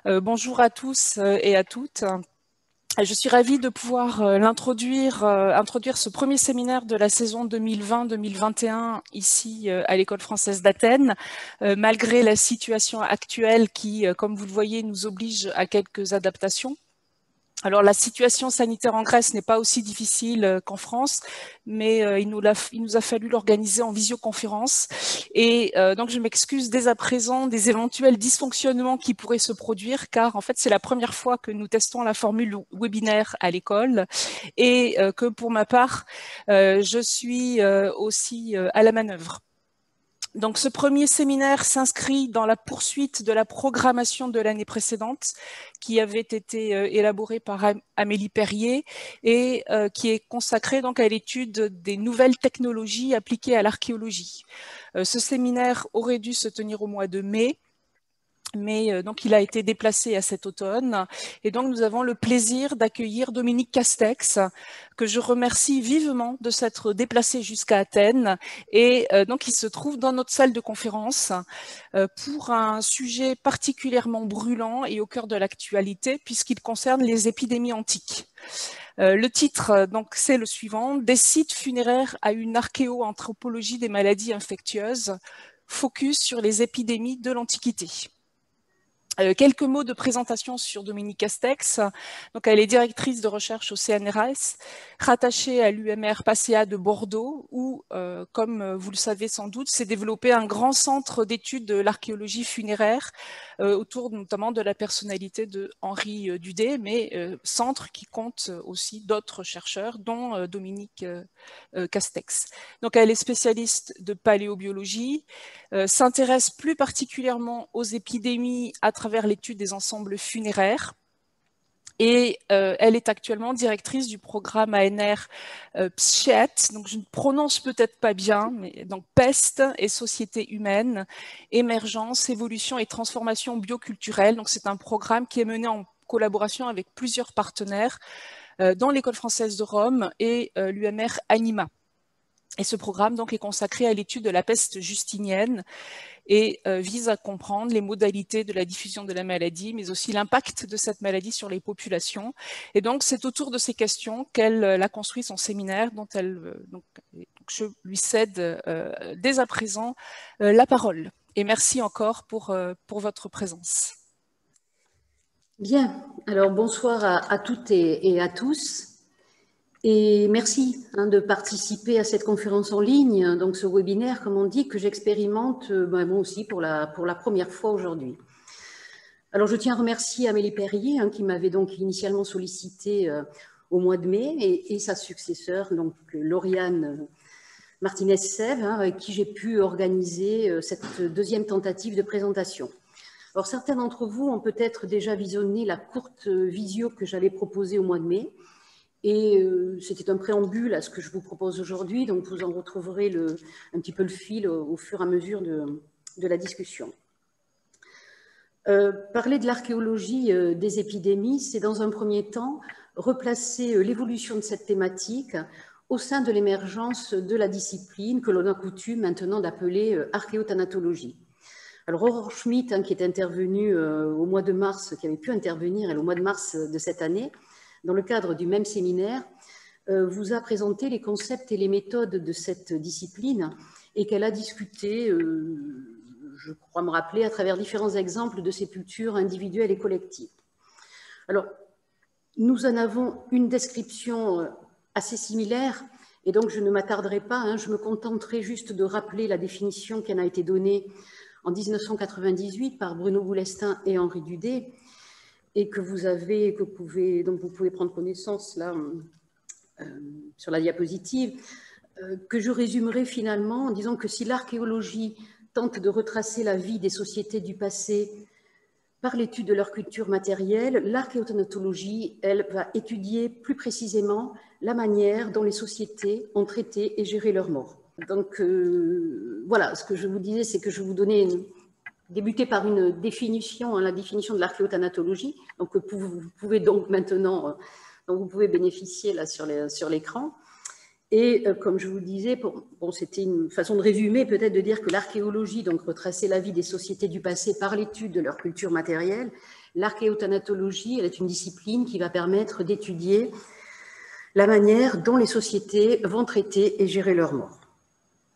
Bonjour à tous et à toutes. Je suis ravie de pouvoir introduire ce premier séminaire de la saison 2020-2021 ici à l'École française d'Athènes, malgré la situation actuelle qui, comme vous le voyez, nous oblige à quelques adaptations. Alors la situation sanitaire en Grèce n'est pas aussi difficile qu'en France, mais il nous a fallu l'organiser en visioconférence. Et donc je m'excuse dès à présent des éventuels dysfonctionnements qui pourraient se produire, car en fait c'est la première fois que nous testons la formule webinaire à l'école et que pour ma part, je suis aussi à la manœuvre. Donc, ce premier séminaire s'inscrit dans la poursuite de la programmation de l'année précédente qui avait été élaborée par Amélie Perrier et qui est consacrée donc à l'étude des nouvelles technologies appliquées à l'archéologie. Ce séminaire aurait dû se tenir au mois de mai, mais donc il a été déplacé à cet automne et donc nous avons le plaisir d'accueillir Dominique Castex, que je remercie vivement de s'être déplacé jusqu'à Athènes et donc il se trouve dans notre salle de conférence pour un sujet particulièrement brûlant et au cœur de l'actualité puisqu'il concerne les épidémies antiques. Le titre, donc, c'est le suivant: Des sites funéraires à une archéo-anthropologie des maladies infectieuses, focus sur les épidémies de l'Antiquité. Quelques mots de présentation sur Dominique Castex. Donc, elle est directrice de recherche au CNRS, rattachée à l'UMR PACEA de Bordeaux, où, comme vous le savez sans doute, s'est développé un grand centre d'études de l'archéologie funéraire, autour notamment de la personnalité de Henri Dudet, mais centre qui compte aussi d'autres chercheurs, dont Dominique Castex. Donc, elle est spécialiste de paléobiologie, s'intéresse plus particulièrement aux épidémies à travers l'étude des ensembles funéraires. Et elle est actuellement directrice du programme ANR PSCHET, donc je ne prononce peut-être pas bien, mais donc Peste et Société humaine, émergence, évolution et transformation bioculturelle. Donc c'est un programme qui est mené en collaboration avec plusieurs partenaires, dont l'École française de Rome et l'UMR Anima. Et ce programme donc est consacré à l'étude de la peste justinienne et vise à comprendre les modalités de la diffusion de la maladie, mais aussi l'impact de cette maladie sur les populations. Et donc, c'est autour de ces questions qu'elle a construit son séminaire, dont donc je lui cède dès à présent la parole. Et merci encore pour votre présence. Bien, alors bonsoir à toutes et à tous. Et merci de participer à cette conférence en ligne, donc ce webinaire, comme on dit, que j'expérimente moi aussi pour la première fois aujourd'hui. Alors je tiens à remercier Amélie Perrier, qui m'avait donc initialement sollicité au mois de mai, et sa successeur, donc Lauriane Martinez-Sève, avec qui j'ai pu organiser cette deuxième tentative de présentation. Alors certains d'entre vous ont peut-être déjà visionné la courte visio que j'avais proposée au mois de mai, et c'était un préambule à ce que je vous propose aujourd'hui, donc vous en retrouverez un petit peu le fil au fur et à mesure de la discussion. Parler de l'archéologie des épidémies, c'est dans un premier temps replacer l'évolution de cette thématique au sein de l'émergence de la discipline que l'on a coutume maintenant d'appeler archéothanatologie. Alors Aurore Schmitt, qui est intervenue au mois de mars, qui avait pu intervenir au mois de mars de cette année, dans le cadre du même séminaire, vous a présenté les concepts et les méthodes de cette discipline et qu'elle a discuté, je crois me rappeler, à travers différents exemples de sépultures individuelles et collectives. Alors, nous en avons une description assez similaire et donc je ne m'attarderai pas, je me contenterai juste de rappeler la définition qui en a été donnée en 1998 par Bruno Boulestin et Henri Dudet, et que dont vous pouvez prendre connaissance là sur la diapositive, que je résumerai finalement en disant que si l'archéologie tente de retracer la vie des sociétés du passé par l'étude de leur culture matérielle, l'archéothanatologie, elle, va étudier plus précisément la manière dont les sociétés ont traité et géré leurs morts. Donc voilà, ce que je vous disais, c'est que je vous donnais débuter par une définition, la définition de l'archéothanatologie, donc vous pouvez donc maintenant, dont vous pouvez bénéficier là sur l'écran. Et comme je vous le disais, bon, c'était une façon de résumer, peut-être de dire que l'archéologie, donc retracer la vie des sociétés du passé par l'étude de leur culture matérielle, l'archéothanatologie, elle est une discipline qui va permettre d'étudier la manière dont les sociétés vont traiter et gérer leurs morts.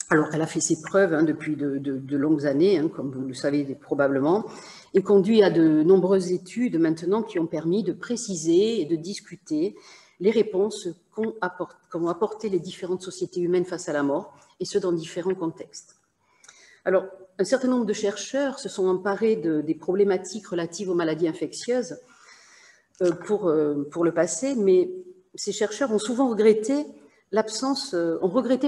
Alors, elle a fait ses preuves depuis de longues années, comme vous le savez probablement, et conduit à de nombreuses études maintenant qui ont permis de préciser et de discuter les réponses qu'ont apporté les différentes sociétés humaines face à la mort, et ce dans différents contextes. Alors, un certain nombre de chercheurs se sont emparés des problématiques relatives aux maladies infectieuses pour le passé, mais ces chercheurs ont souvent regretté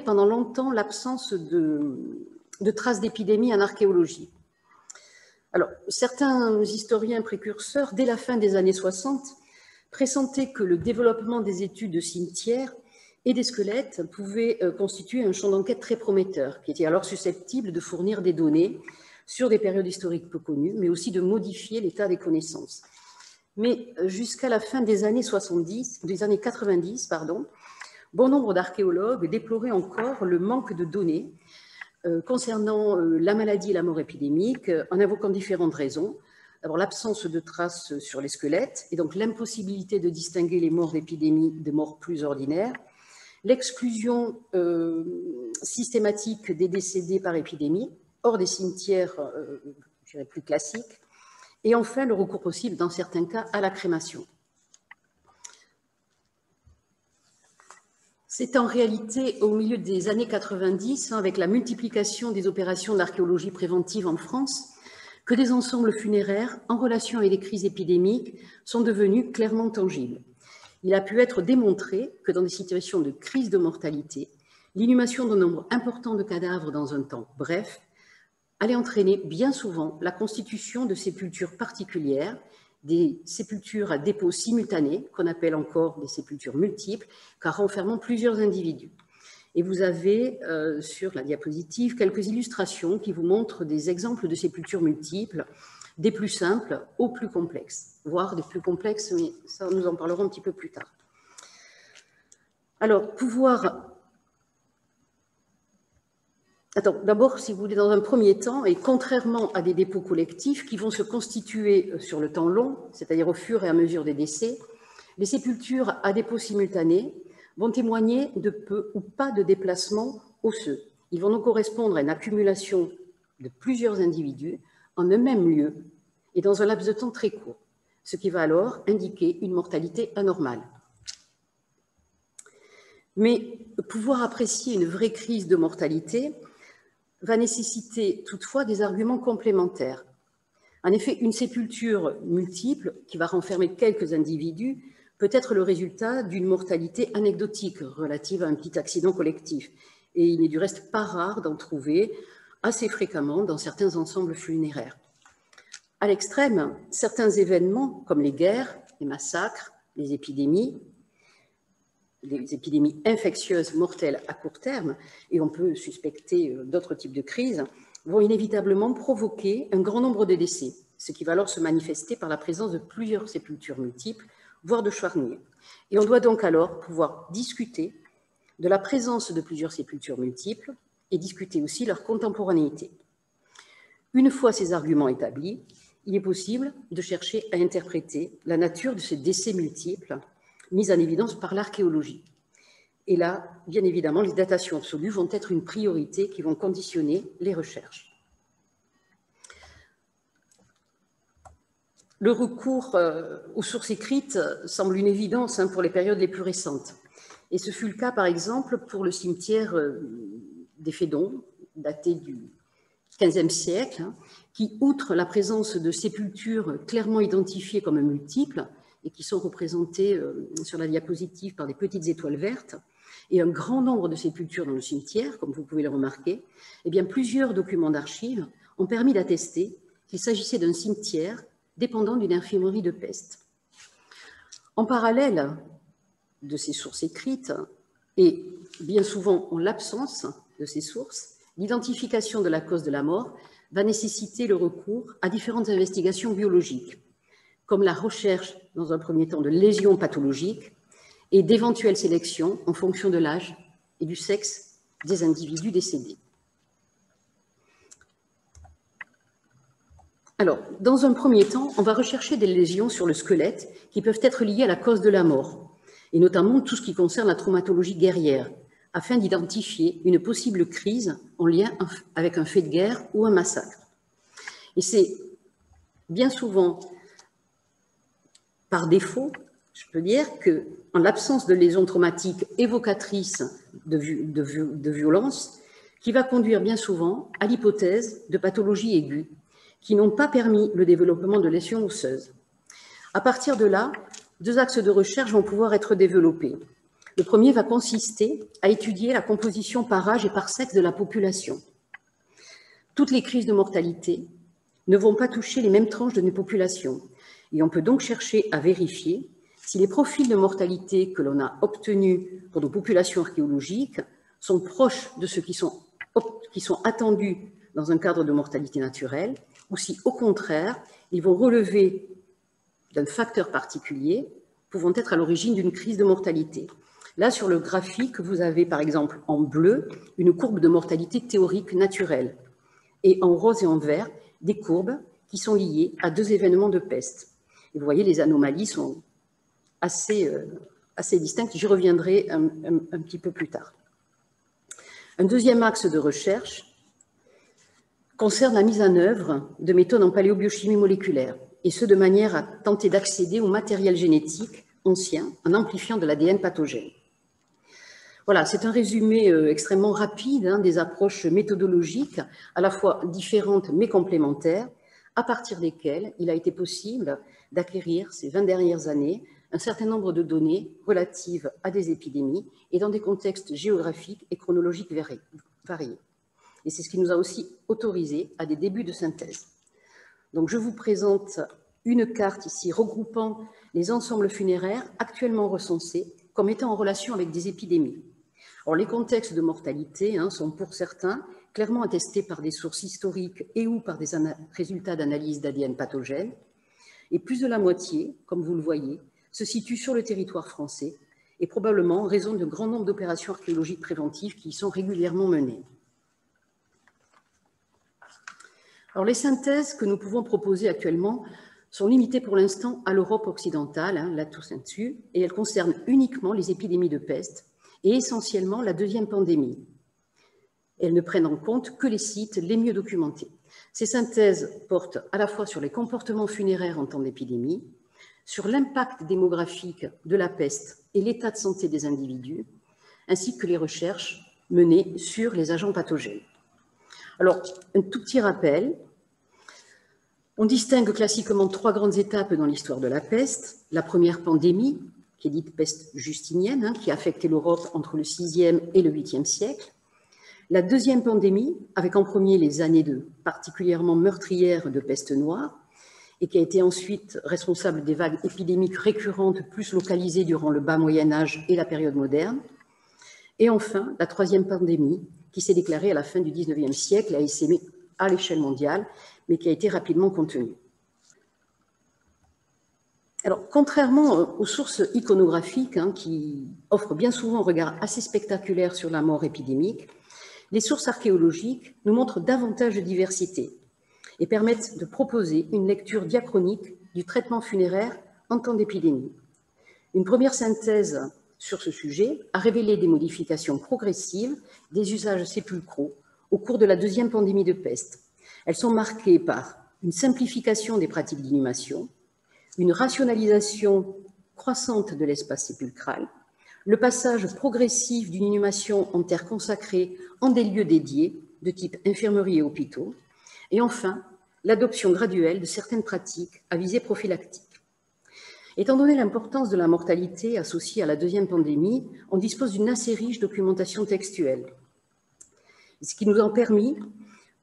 pendant longtemps l'absence de traces d'épidémies en archéologie. Alors, certains historiens précurseurs, dès la fin des années 60, pressentaient que le développement des études de cimetières et des squelettes pouvait constituer un champ d'enquête très prometteur, qui était alors susceptible de fournir des données sur des périodes historiques peu connues, mais aussi de modifier l'état des connaissances. Mais jusqu'à la fin des années 90, bon nombre d'archéologues déploraient encore le manque de données concernant la maladie et la mort épidémique, en invoquant différentes raisons. D'abord, l'absence de traces sur les squelettes, et donc l'impossibilité de distinguer les morts d'épidémie des morts plus ordinaires, l'exclusion systématique des décédés par épidémie, hors des cimetières je dirais plus classiques, et enfin le recours possible, dans certains cas, à la crémation. C'est en réalité au milieu des années 90, avec la multiplication des opérations d'archéologie préventive en France, que des ensembles funéraires en relation avec des crises épidémiques sont devenus clairement tangibles. Il a pu être démontré que dans des situations de crise de mortalité, l'inhumation d'un nombre important de cadavres dans un temps bref allait entraîner bien souvent la constitution de sépultures particulières, des sépultures à dépôt simultané, qu'on appelle encore des sépultures multiples, car renfermant plusieurs individus. Et vous avez sur la diapositive quelques illustrations qui vous montrent des exemples de sépultures multiples, des plus simples aux plus complexes, voire des plus complexes, mais ça nous en parlerons un petit peu plus tard. Alors, d'abord, si vous voulez, dans un premier temps, et contrairement à des dépôts collectifs qui vont se constituer sur le temps long, c'est-à-dire au fur et à mesure des décès, les sépultures à dépôt simultané vont témoigner de peu ou pas de déplacement osseux. Ils vont donc correspondre à une accumulation de plusieurs individus en un même lieu et dans un laps de temps très court, ce qui va alors indiquer une mortalité anormale. Mais pouvoir apprécier une vraie crise de mortalité va nécessiter toutefois des arguments complémentaires. En effet, une sépulture multiple qui va renfermer quelques individus peut être le résultat d'une mortalité anecdotique relative à un petit accident collectif. Et il n'est du reste pas rare d'en trouver assez fréquemment dans certains ensembles funéraires. À l'extrême, certains événements comme les guerres, les massacres, les épidémies infectieuses mortelles à court terme, et on peut suspecter d'autres types de crises, vont inévitablement provoquer un grand nombre de décès, ce qui va alors se manifester par la présence de plusieurs sépultures multiples, voire de charniers. Et on doit donc alors pouvoir discuter de la présence de plusieurs sépultures multiples et discuter aussi leur contemporanéité. Une fois ces arguments établis, il est possible de chercher à interpréter la nature de ces décès multiples mis en évidence par l'archéologie. Et là, bien évidemment, les datations absolues vont être une priorité qui vont conditionner les recherches. Le recours aux sources écrites semble une évidence pour les périodes les plus récentes. Et ce fut le cas, par exemple, pour le cimetière des Fédons, daté du XVe siècle, qui, outre la présence de sépultures clairement identifiées comme multiples, et qui sont représentées sur la diapositive par des petites étoiles vertes, et un grand nombre de sépultures dans le cimetière, comme vous pouvez le remarquer, eh bien, plusieurs documents d'archives ont permis d'attester qu'il s'agissait d'un cimetière dépendant d'une infirmerie de peste. En parallèle de ces sources écrites, et bien souvent en l'absence de ces sources, l'identification de la cause de la mort va nécessiter le recours à différentes investigations biologiques, comme la recherche, dans un premier temps, de lésions pathologiques et d'éventuelles sélections en fonction de l'âge et du sexe des individus décédés. Alors, dans un premier temps, on va rechercher des lésions sur le squelette qui peuvent être liées à la cause de la mort, et notamment tout ce qui concerne la traumatologie guerrière, afin d'identifier une possible crise en lien avec un fait de guerre ou un massacre. Et c'est bien souvent par défaut, je peux dire, qu'en l'absence de lésions traumatiques évocatrices de violence, qui va conduire bien souvent à l'hypothèse de pathologies aiguës qui n'ont pas permis le développement de lésions osseuses. À partir de là, deux axes de recherche vont pouvoir être développés. Le premier va consister à étudier la composition par âge et par sexe de la population. Toutes les crises de mortalité ne vont pas toucher les mêmes tranches de nos populations, et on peut donc chercher à vérifier si les profils de mortalité que l'on a obtenus pour nos populations archéologiques sont proches de ceux qui sont attendus dans un cadre de mortalité naturelle, ou si, au contraire, ils vont relever d'un facteur particulier pouvant être à l'origine d'une crise de mortalité. Là, sur le graphique, vous avez par exemple en bleu une courbe de mortalité théorique naturelle, et en rose et en vert, des courbes qui sont liées à deux événements de peste. Et vous voyez, les anomalies sont assez distinctes. J'y reviendrai un petit peu plus tard. Un deuxième axe de recherche concerne la mise en œuvre de méthodes en paléobiochimie moléculaire, et ce de manière à tenter d'accéder au matériel génétique ancien en amplifiant de l'ADN pathogène. Voilà, c'est un résumé extrêmement rapide des approches méthodologiques, à la fois différentes mais complémentaires, à partir desquelles il a été possible d'acquérir ces 20 dernières années un certain nombre de données relatives à des épidémies et dans des contextes géographiques et chronologiques variés. Et c'est ce qui nous a aussi autorisé à des débuts de synthèse. Donc je vous présente une carte ici regroupant les ensembles funéraires actuellement recensés comme étant en relation avec des épidémies. Alors, les contextes de mortalité sont pour certains clairement attestés par des sources historiques et ou par des résultats d'analyse d'ADN pathogène. Et plus de la moitié, comme vous le voyez, se situe sur le territoire français et probablement en raison d'un grand nombre d'opérations archéologiques préventives qui y sont régulièrement menées. Alors, les synthèses que nous pouvons proposer actuellement sont limitées pour l'instant à l'Europe occidentale, là tout dessus, et elles concernent uniquement les épidémies de peste et essentiellement la deuxième pandémie. Elles ne prennent en compte que les sites les mieux documentés. Ces synthèses portent à la fois sur les comportements funéraires en temps d'épidémie, sur l'impact démographique de la peste et l'état de santé des individus, ainsi que les recherches menées sur les agents pathogènes. Alors, un tout petit rappel. On distingue classiquement trois grandes étapes dans l'histoire de la peste. La première pandémie, qui est dite peste justinienne, qui a affecté l'Europe entre le 6e et le 8e siècle. La deuxième pandémie, avec en premier les années particulièrement meurtrières de peste noire, et qui a été ensuite responsable des vagues épidémiques récurrentes plus localisées durant le bas Moyen-Âge et la période moderne. Et enfin, la troisième pandémie, qui s'est déclarée à la fin du 19e siècle et a essaimé à l'échelle mondiale, mais qui a été rapidement contenue. Alors, contrairement aux sources iconographiques qui offrent bien souvent un regard assez spectaculaire sur la mort épidémique, les sources archéologiques nous montrent davantage de diversité et permettent de proposer une lecture diachronique du traitement funéraire en temps d'épidémie. Une première synthèse sur ce sujet a révélé des modifications progressives des usages sépulcraux au cours de la deuxième pandémie de peste. Elles sont marquées par une simplification des pratiques d'inhumation, une rationalisation croissante de l'espace sépulcral, le passage progressif d'une inhumation en terre consacrée en des lieux dédiés, de type infirmerie et hôpitaux, et enfin, l'adoption graduelle de certaines pratiques à visée prophylactique. Étant donné l'importance de la mortalité associée à la deuxième pandémie, on dispose d'une assez riche documentation textuelle, ce qui nous a permis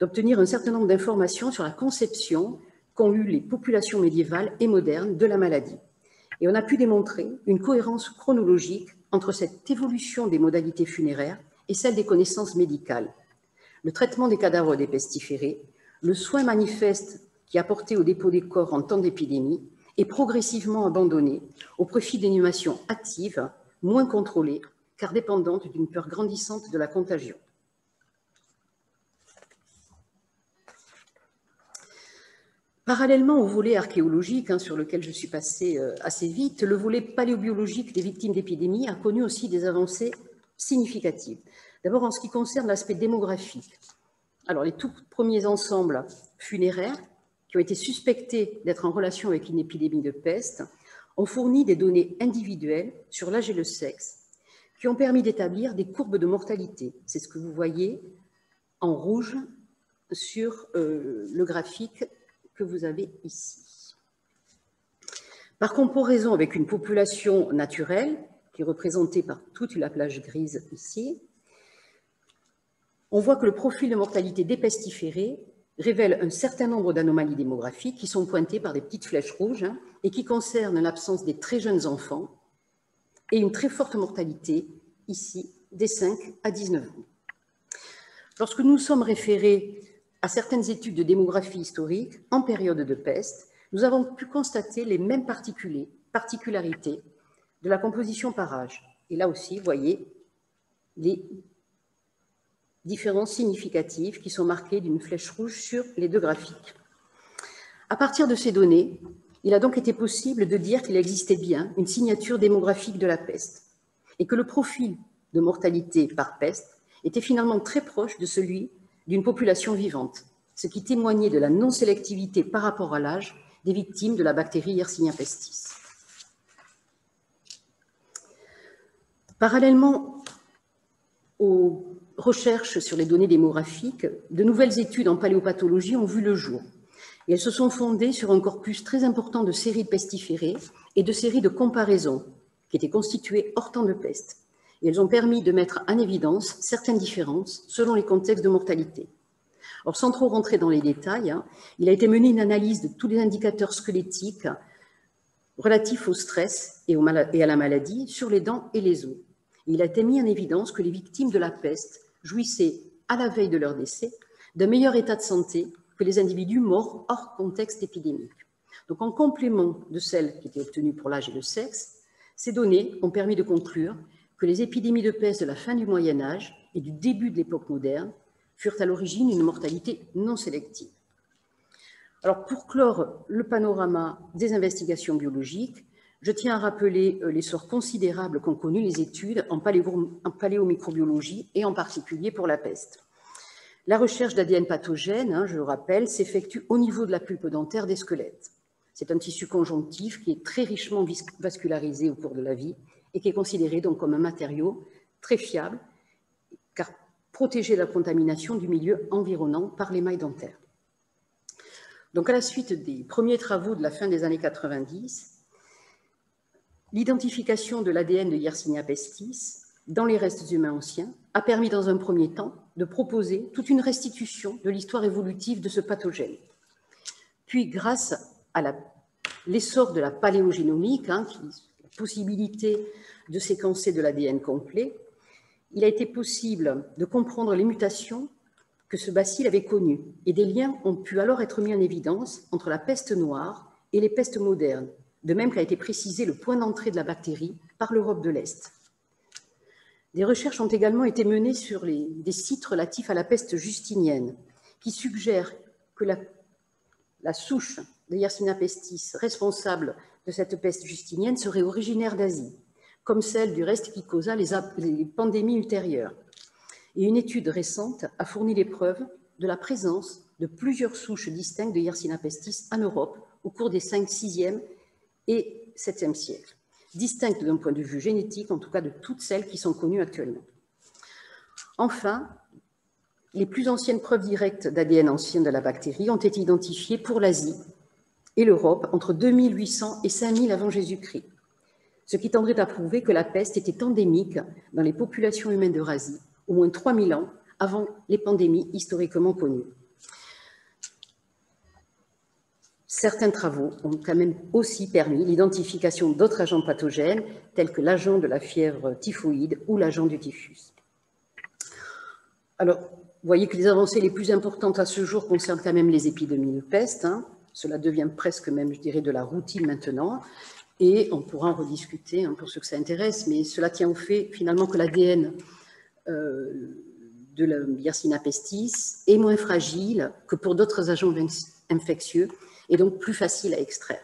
d'obtenir un certain nombre d'informations sur la conception qu'ont eu les populations médiévales et modernes de la maladie. Et on a pu démontrer une cohérence chronologique entre cette évolution des modalités funéraires et celle des connaissances médicales. Le traitement des cadavres des pestiférés, le soin manifeste qui apportait au dépôt des corps en temps d'épidémie est progressivement abandonné au profit d'inhumations actives, moins contrôlées, car dépendante d'une peur grandissante de la contagion. Parallèlement au volet archéologique, sur lequel je suis passée assez vite, le volet paléobiologique des victimes d'épidémies a connu aussi des avancées significatives. D'abord en ce qui concerne l'aspect démographique. Alors les tout premiers ensembles funéraires qui ont été suspectés d'être en relation avec une épidémie de peste ont fourni des données individuelles sur l'âge et le sexe qui ont permis d'établir des courbes de mortalité. C'est ce que vous voyez en rouge sur le graphique que vous avez ici. Par comparaison avec une population naturelle, qui est représentée par toute la plage grise ici, on voit que le profil de mortalité des pestiférés révèle un certain nombre d'anomalies démographiques qui sont pointées par des petites flèches rouges et qui concernent l'absence des très jeunes enfants et une très forte mortalité, ici, des 5 à 19 ans. Lorsque nous sommes référés à certaines études de démographie historique en période de peste, nous avons pu constater les mêmes particularités de la composition par âge. Et là aussi, vous voyez les différences significatives qui sont marquées d'une flèche rouge sur les deux graphiques. À partir de ces données, il a donc été possible de dire qu'il existait bien une signature démographique de la peste et que le profil de mortalité par peste était finalement très proche de celui d'une population vivante, ce qui témoignait de la non-sélectivité par rapport à l'âge des victimes de la bactérie Yersinia pestis. Parallèlement aux recherches sur les données démographiques, de nouvelles études en paléopathologie ont vu le jour. Et elles se sont fondées sur un corpus très important de séries pestiférées et de séries de comparaisons qui étaient constituées hors temps de peste. Et elles ont permis de mettre en évidence certaines différences selon les contextes de mortalité. Alors, sans trop rentrer dans les détails, il a été mené une analyse de tous les indicateurs squelettiques relatifs au stress et à la maladie sur les dents et les os. Il a été mis en évidence que les victimes de la peste jouissaient, à la veille de leur décès, d'un meilleur état de santé que les individus morts hors contexte épidémique. Donc, en complément de celles qui étaient obtenues pour l'âge et le sexe, ces données ont permis de conclure que les épidémies de peste de la fin du Moyen-Âge et du début de l'époque moderne furent à l'origine d'une mortalité non sélective. Alors, pour clore le panorama des investigations biologiques, je tiens à rappeler l'essor considérable qu'ont connu les études en paléomicrobiologie et en particulier pour la peste. La recherche d'ADN pathogène, je le rappelle, s'effectue au niveau de la pulpe dentaire des squelettes. C'est un tissu conjonctif qui est très richement vascularisé au cours de la vie et qui est considéré donc comme un matériau très fiable, car protégé de la contamination du milieu environnant par l'émail dentaire. Donc, à la suite des premiers travaux de la fin des années 90, l'identification de l'ADN de Yersinia pestis dans les restes humains anciens a permis dans un premier temps de proposer toute une restitution de l'histoire évolutive de ce pathogène. Puis, grâce à l'essor de la paléogénomique, la possibilité de séquencer de l'ADN complet, il a été possible de comprendre les mutations que ce bacille avait connues. Et des liens ont pu alors être mis en évidence entre la peste noire et les pestes modernes, de même qu'a été précisé le point d'entrée de la bactérie par l'Europe de l'Est. Des recherches ont également été menées sur des sites relatifs à la peste justinienne, qui suggèrent que la souche de Yersinia pestis responsable de cette peste justinienne serait originaire d'Asie, comme celle du reste qui causa les pandémies ultérieures. Et une étude récente a fourni les preuves de la présence de plusieurs souches distinctes de Yersinia pestis en Europe au cours des 5e, 6e et 7e siècles, distinctes d'un point de vue génétique, en tout cas de toutes celles qui sont connues actuellement. Enfin, les plus anciennes preuves directes d'ADN ancien de la bactérie ont été identifiées pour l'Asie et l'Europe entre 2800 et 5000 avant Jésus-Christ, ce qui tendrait à prouver que la peste était endémique dans les populations humaines d'Eurasie au moins 3000 ans avant les pandémies historiquement connues. Certains travaux ont quand même aussi permis l'identification d'autres agents pathogènes, tels que l'agent de la fièvre typhoïde ou l'agent du typhus. Alors, vous voyez que les avancées les plus importantes à ce jour concernent quand même les épidémies de peste. Cela devient presque même, je dirais, de la routine maintenant. Et on pourra en rediscuter pour ceux que ça intéresse, mais cela tient au fait finalement que l'ADN de la Yersinia pestis est moins fragile que pour d'autres agents infectieux et donc plus facile à extraire.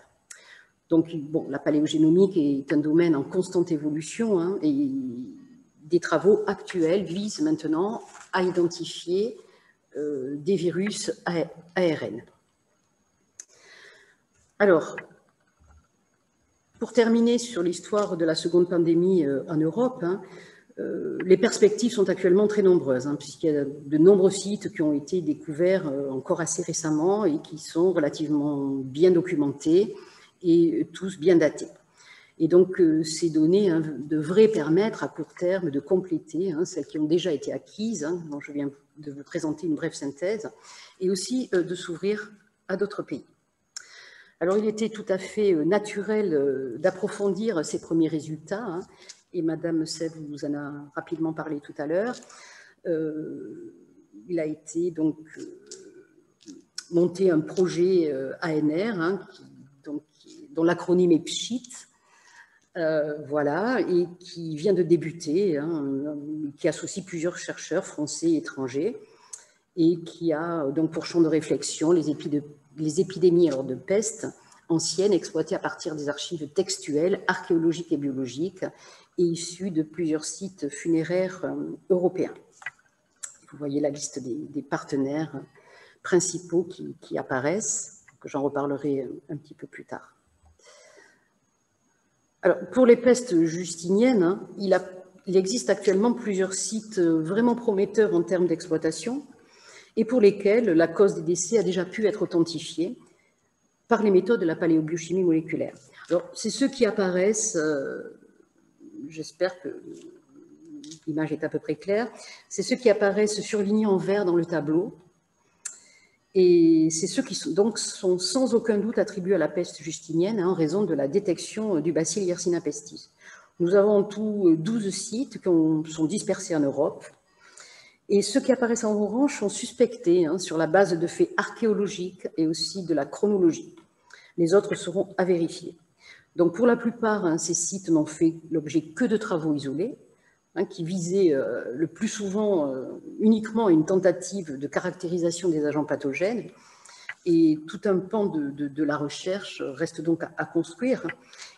Donc, bon, la paléogénomique est un domaine en constante évolution et des travaux actuels visent maintenant à identifier des virus ARN. Alors, pour terminer sur l'histoire de la seconde pandémie en Europe, les perspectives sont actuellement très nombreuses, puisqu'il y a de nombreux sites qui ont été découverts encore assez récemment et qui sont relativement bien documentés et tous bien datés. Et donc, ces données devraient permettre à court terme de compléter celles qui ont déjà été acquises, dont je viens de vous présenter une brève synthèse, et aussi de s'ouvrir à d'autres pays. Alors, il était tout à fait naturel d'approfondir ces premiers résultats, et Madame Sèvres vous en a rapidement parlé tout à l'heure. Il a été donc monté un projet ANR, dont l'acronyme est PSHIT, voilà, et qui vient de débuter, qui associe plusieurs chercheurs français et étrangers, et qui a donc pour champ de réflexion les épidémies de peste anciennes exploitées à partir des archives textuelles, archéologiques et biologiques, et issues de plusieurs sites funéraires européens. Vous voyez la liste des partenaires principaux qui apparaissent, que j'en reparlerai un petit peu plus tard. Alors, pour les pestes justiniennes, il existe actuellement plusieurs sites vraiment prometteurs en termes d'exploitation et pour lesquels la cause des décès a déjà pu être authentifiée par les méthodes de la paléobiochimie moléculaire. Alors, c'est ceux qui apparaissent, j'espère que l'image est à peu près claire, c'est ceux qui apparaissent surlignés en vert dans le tableau. Et c'est ceux qui sont sans aucun doute attribués à la peste justinienne en raison de la détection du bacille Yersinia pestis. Nous avons en tout 12 sites qui sont dispersés en Europe. Et ceux qui apparaissent en orange sont suspectés sur la base de faits archéologiques et aussi de la chronologie. Les autres seront à vérifier. Donc pour la plupart, ces sites n'ont fait l'objet que de travaux isolés, qui visaient le plus souvent uniquement une tentative de caractérisation des agents pathogènes. Et tout un pan de la recherche reste donc à construire.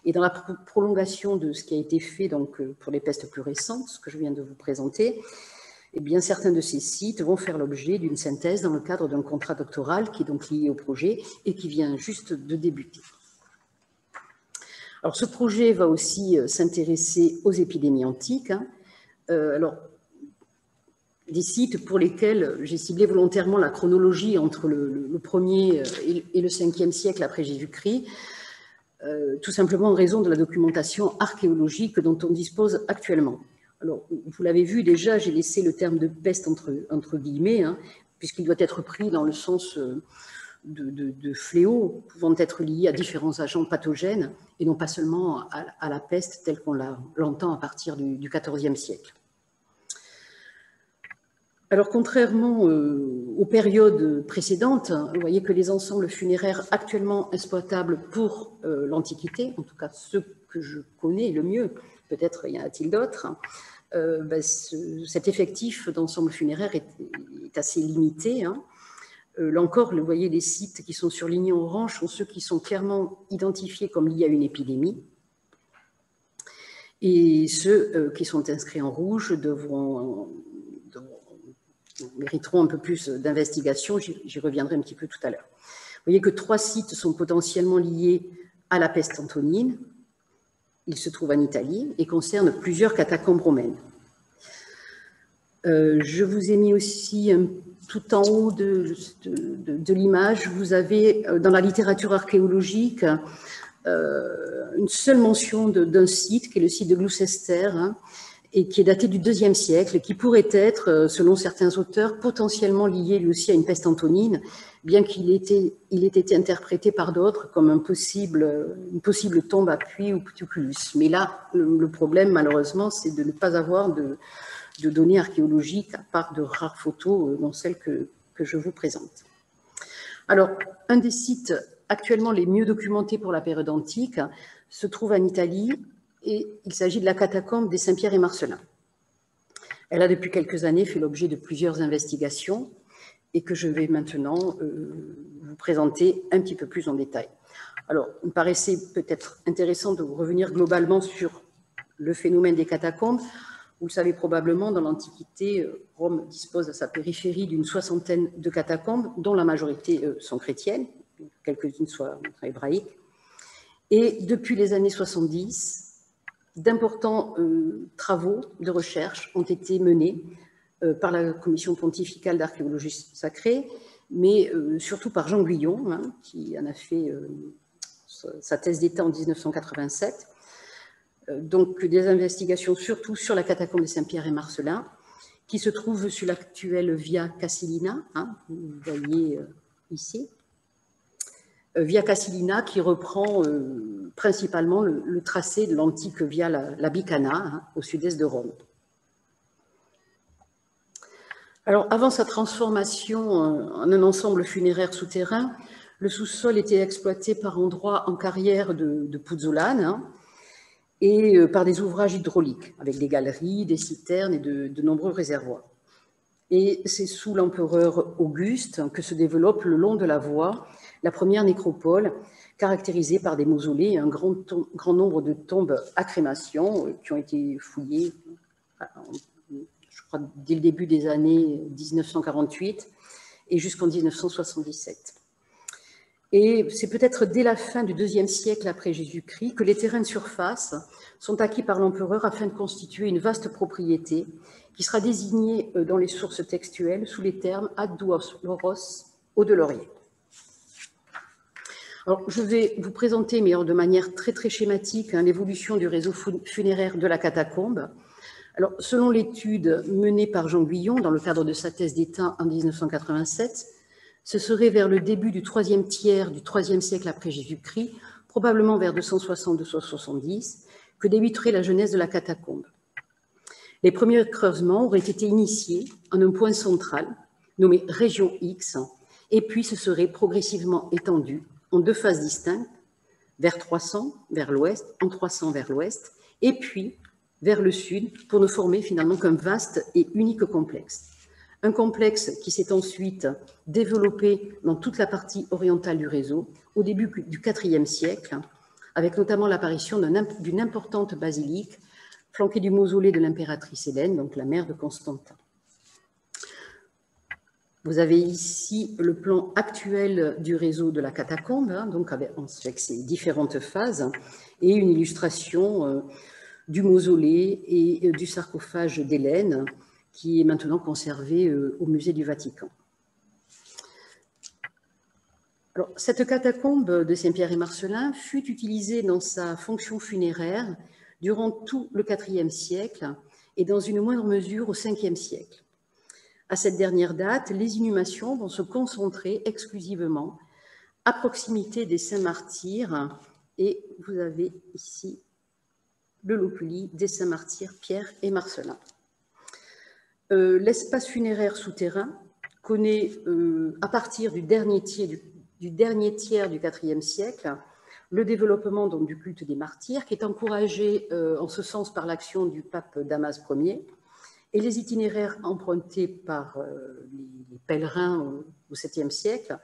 Et dans la prolongation de ce qui a été fait donc, pour les pestes plus récentes, ce que je viens de vous présenter, eh bien, certains de ces sites vont faire l'objet d'une synthèse dans le cadre d'un contrat doctoral qui est donc lié au projet et qui vient juste de débuter. Alors, ce projet va aussi s'intéresser aux épidémies antiques. Alors, des sites pour lesquels j'ai ciblé volontairement la chronologie entre le 1er et le 5e siècle après Jésus-Christ, tout simplement en raison de la documentation archéologique dont on dispose actuellement. Alors, vous l'avez vu déjà, j'ai laissé le terme de peste entre guillemets, puisqu'il doit être pris dans le sens de fléaux pouvant être liés à différents agents pathogènes et non pas seulement à la peste telle qu'on l'entend à partir du XIVe siècle. Alors, contrairement aux périodes précédentes, vous voyez que les ensembles funéraires actuellement exploitables pour l'Antiquité, en tout cas ceux que je connais le mieux, peut-être y en a-t-il d'autres, cet effectif d'ensemble funéraire est assez limité. Là encore, vous voyez, les sites qui sont surlignés en orange sont ceux qui sont clairement identifiés comme liés à une épidémie. Et ceux qui sont inscrits en rouge mériteront un peu plus d'investigation, j'y reviendrai un petit peu tout à l'heure. Vous voyez que 3 sites sont potentiellement liés à la peste antonine. Ils se trouvent en Italie et concernent plusieurs catacombes romaines. Je vous ai mis aussi tout en haut de l'image, vous avez dans la littérature archéologique une seule mention d'un site qui est le site de Gloucester, et qui est daté du IIe siècle, qui pourrait être, selon certains auteurs, potentiellement lié lui aussi à une peste antonine, bien qu'il ait été interprété par d'autres comme une possible tombe à puits ou putuculus. Mais là, le problème, malheureusement, c'est de ne pas avoir de données archéologiques, à part de rares photos, dont celles que je vous présente. Alors, un des sites actuellement les mieux documentés pour la période antique se trouve en Italie et il s'agit de la catacombe des Saint-Pierre et Marcellin. Elle a depuis quelques années fait l'objet de plusieurs investigations et que je vais maintenant vous présenter un petit peu plus en détail. Alors, il me paraissait peut-être intéressant de revenir globalement sur le phénomène des catacombes. Vous le savez probablement, dans l'Antiquité, Rome dispose à sa périphérie d'une soixantaine de catacombes, dont la majorité sont chrétiennes, quelques-unes soient hébraïques. Et depuis les années 70, d'importants travaux de recherche ont été menés par la Commission pontificale d'archéologie sacrée, mais surtout par Jean Guyon, hein, qui en a fait sa thèse d'État en 1987. Donc des investigations surtout sur la catacombe de Saint-Pierre et Marcellin, qui se trouve sur l'actuelle Via Casilina, hein, vous voyez ici. Via Casilina qui reprend principalement le tracé de l'antique Via la Bicana, hein, au sud-est de Rome. Alors, avant sa transformation en un ensemble funéraire souterrain, le sous-sol était exploité par endroits en carrière de Puzzolane, hein, et par des ouvrages hydrauliques, avec des galeries, des citernes et de nombreux réservoirs. Et c'est sous l'empereur Auguste que se développe le long de la voie la première nécropole, caractérisée par des mausolées et un grand nombre de tombes à crémation qui ont été fouillées, je crois, dès le début des années 1948 et jusqu'en 1977. Et c'est peut-être dès la fin du IIe siècle après Jésus-Christ que les terrains de surface sont acquis par l'empereur afin de constituer une vaste propriété qui sera désignée dans les sources textuelles sous les termes ad duos loros au de laurier. Alors, je vais vous présenter, mais de manière très schématique, hein, l'évolution du réseau funéraire de la catacombe. Alors, selon l'étude menée par Jean Guyon dans le cadre de sa thèse d'État en 1987, ce serait vers le début du troisième tiers du IIIe siècle après Jésus-Christ, probablement vers 260-270, que débuterait la genèse de la catacombe. Les premiers creusements auraient été initiés en un point central, nommé région X, et puis se seraient progressivement étendus en deux phases distinctes, vers 300 vers l'ouest, en 300 vers l'ouest, et puis vers le sud, pour ne former finalement qu'un vaste et unique complexe. Un complexe qui s'est ensuite développé dans toute la partie orientale du réseau au début du IVe siècle, avec notamment l'apparition d'une importante basilique flanquée du mausolée de l'impératrice Hélène, donc la mère de Constantin. Vous avez ici le plan actuel du réseau de la catacombe, hein, donc avec ses différentes phases, et une illustration du mausolée et du sarcophage d'Hélène, qui est maintenant conservé au musée du Vatican. Alors, cette catacombe de Saint-Pierre et Marcellin fut utilisée dans sa fonction funéraire durant tout le IVe siècle et dans une moindre mesure au Ve siècle. À cette dernière date, les inhumations vont se concentrer exclusivement à proximité des saints martyrs, et vous avez ici le loculi des saints martyrs Pierre et Marcellin. L'espace funéraire souterrain connaît, à partir du dernier tiers du IVe siècle, le développement donc, du culte des martyrs, qui est encouragé en ce sens par l'action du pape Damas Ier, et les itinéraires empruntés par les pèlerins au VIIe siècle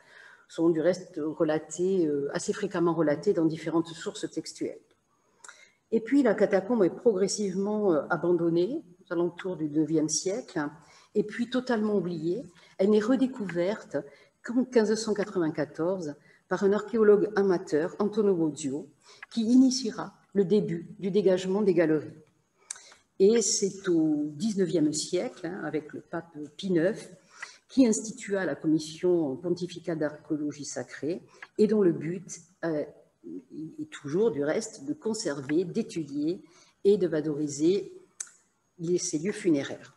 sont du reste relatés, assez fréquemment relatés dans différentes sources textuelles. Et puis la catacombe est progressivement abandonnée aux alentours du IXe siècle, et puis totalement oubliée. Elle n'est redécouverte qu'en 1594 par un archéologue amateur, Antonio Bozio, qui initiera le début du dégagement des galeries. Et c'est au XIXe siècle, hein, avec le pape Pie IX, qui institua la Commission pontificale d'archéologie sacrée, et dont le but est toujours, du reste, de conserver, d'étudier et de valoriser ces lieux funéraires.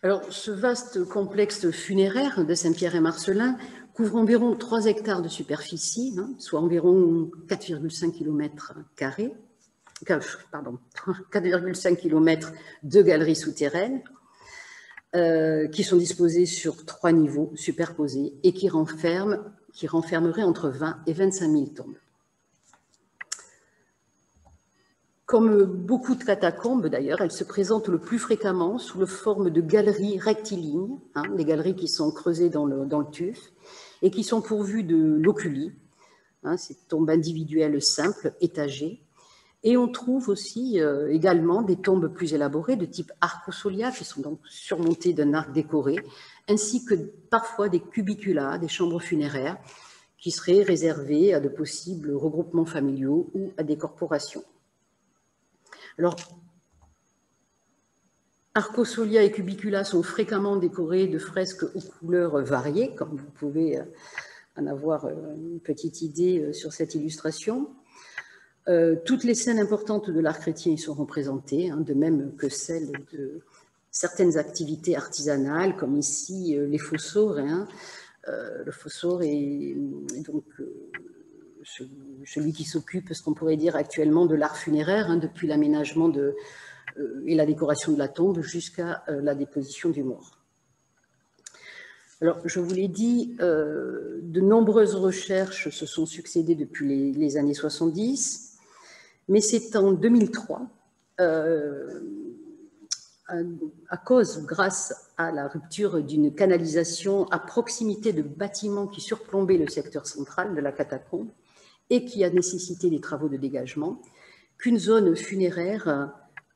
Alors, ce vaste complexe funéraire de Saint-Pierre et Marcellin couvre environ 3 hectares de superficie, hein, soit environ 4,5 km², 4,5 km de galeries souterraines qui sont disposées sur 3 niveaux superposés et qui renferment qui renfermerait entre 20 et 25 000 tombes. Comme beaucoup de catacombes d'ailleurs, elles se présentent le plus fréquemment sous la forme de galeries rectilignes, les galeries qui sont creusées dans le tuf et qui sont pourvues de loculi, ces tombes individuelles simples, étagées. Et on trouve aussi également des tombes plus élaborées de type arcosolia qui sont donc surmontées d'un arc décoré, ainsi que parfois des cubiculas, des chambres funéraires, qui seraient réservées à de possibles regroupements familiaux ou à des corporations. Alors, arcosolia et cubicula sont fréquemment décorés de fresques aux couleurs variées, comme vous pouvez en avoir une petite idée sur cette illustration. Toutes les scènes importantes de l'art chrétien y sont représentées, de même que celles de certaines activités artisanales, comme ici les fossores. Le fossore est donc celui qui s'occupe, ce qu'on pourrait dire actuellement, de l'art funéraire, depuis l'aménagement et la décoration de la tombe jusqu'à la déposition du mort. Alors, je vous l'ai dit, de nombreuses recherches se sont succédées depuis les années 70, mais c'est en 2003, grâce à la rupture d'une canalisation à proximité de bâtiments qui surplombaient le secteur central de la catacombe et qui a nécessité des travaux de dégagement, qu'une zone funéraire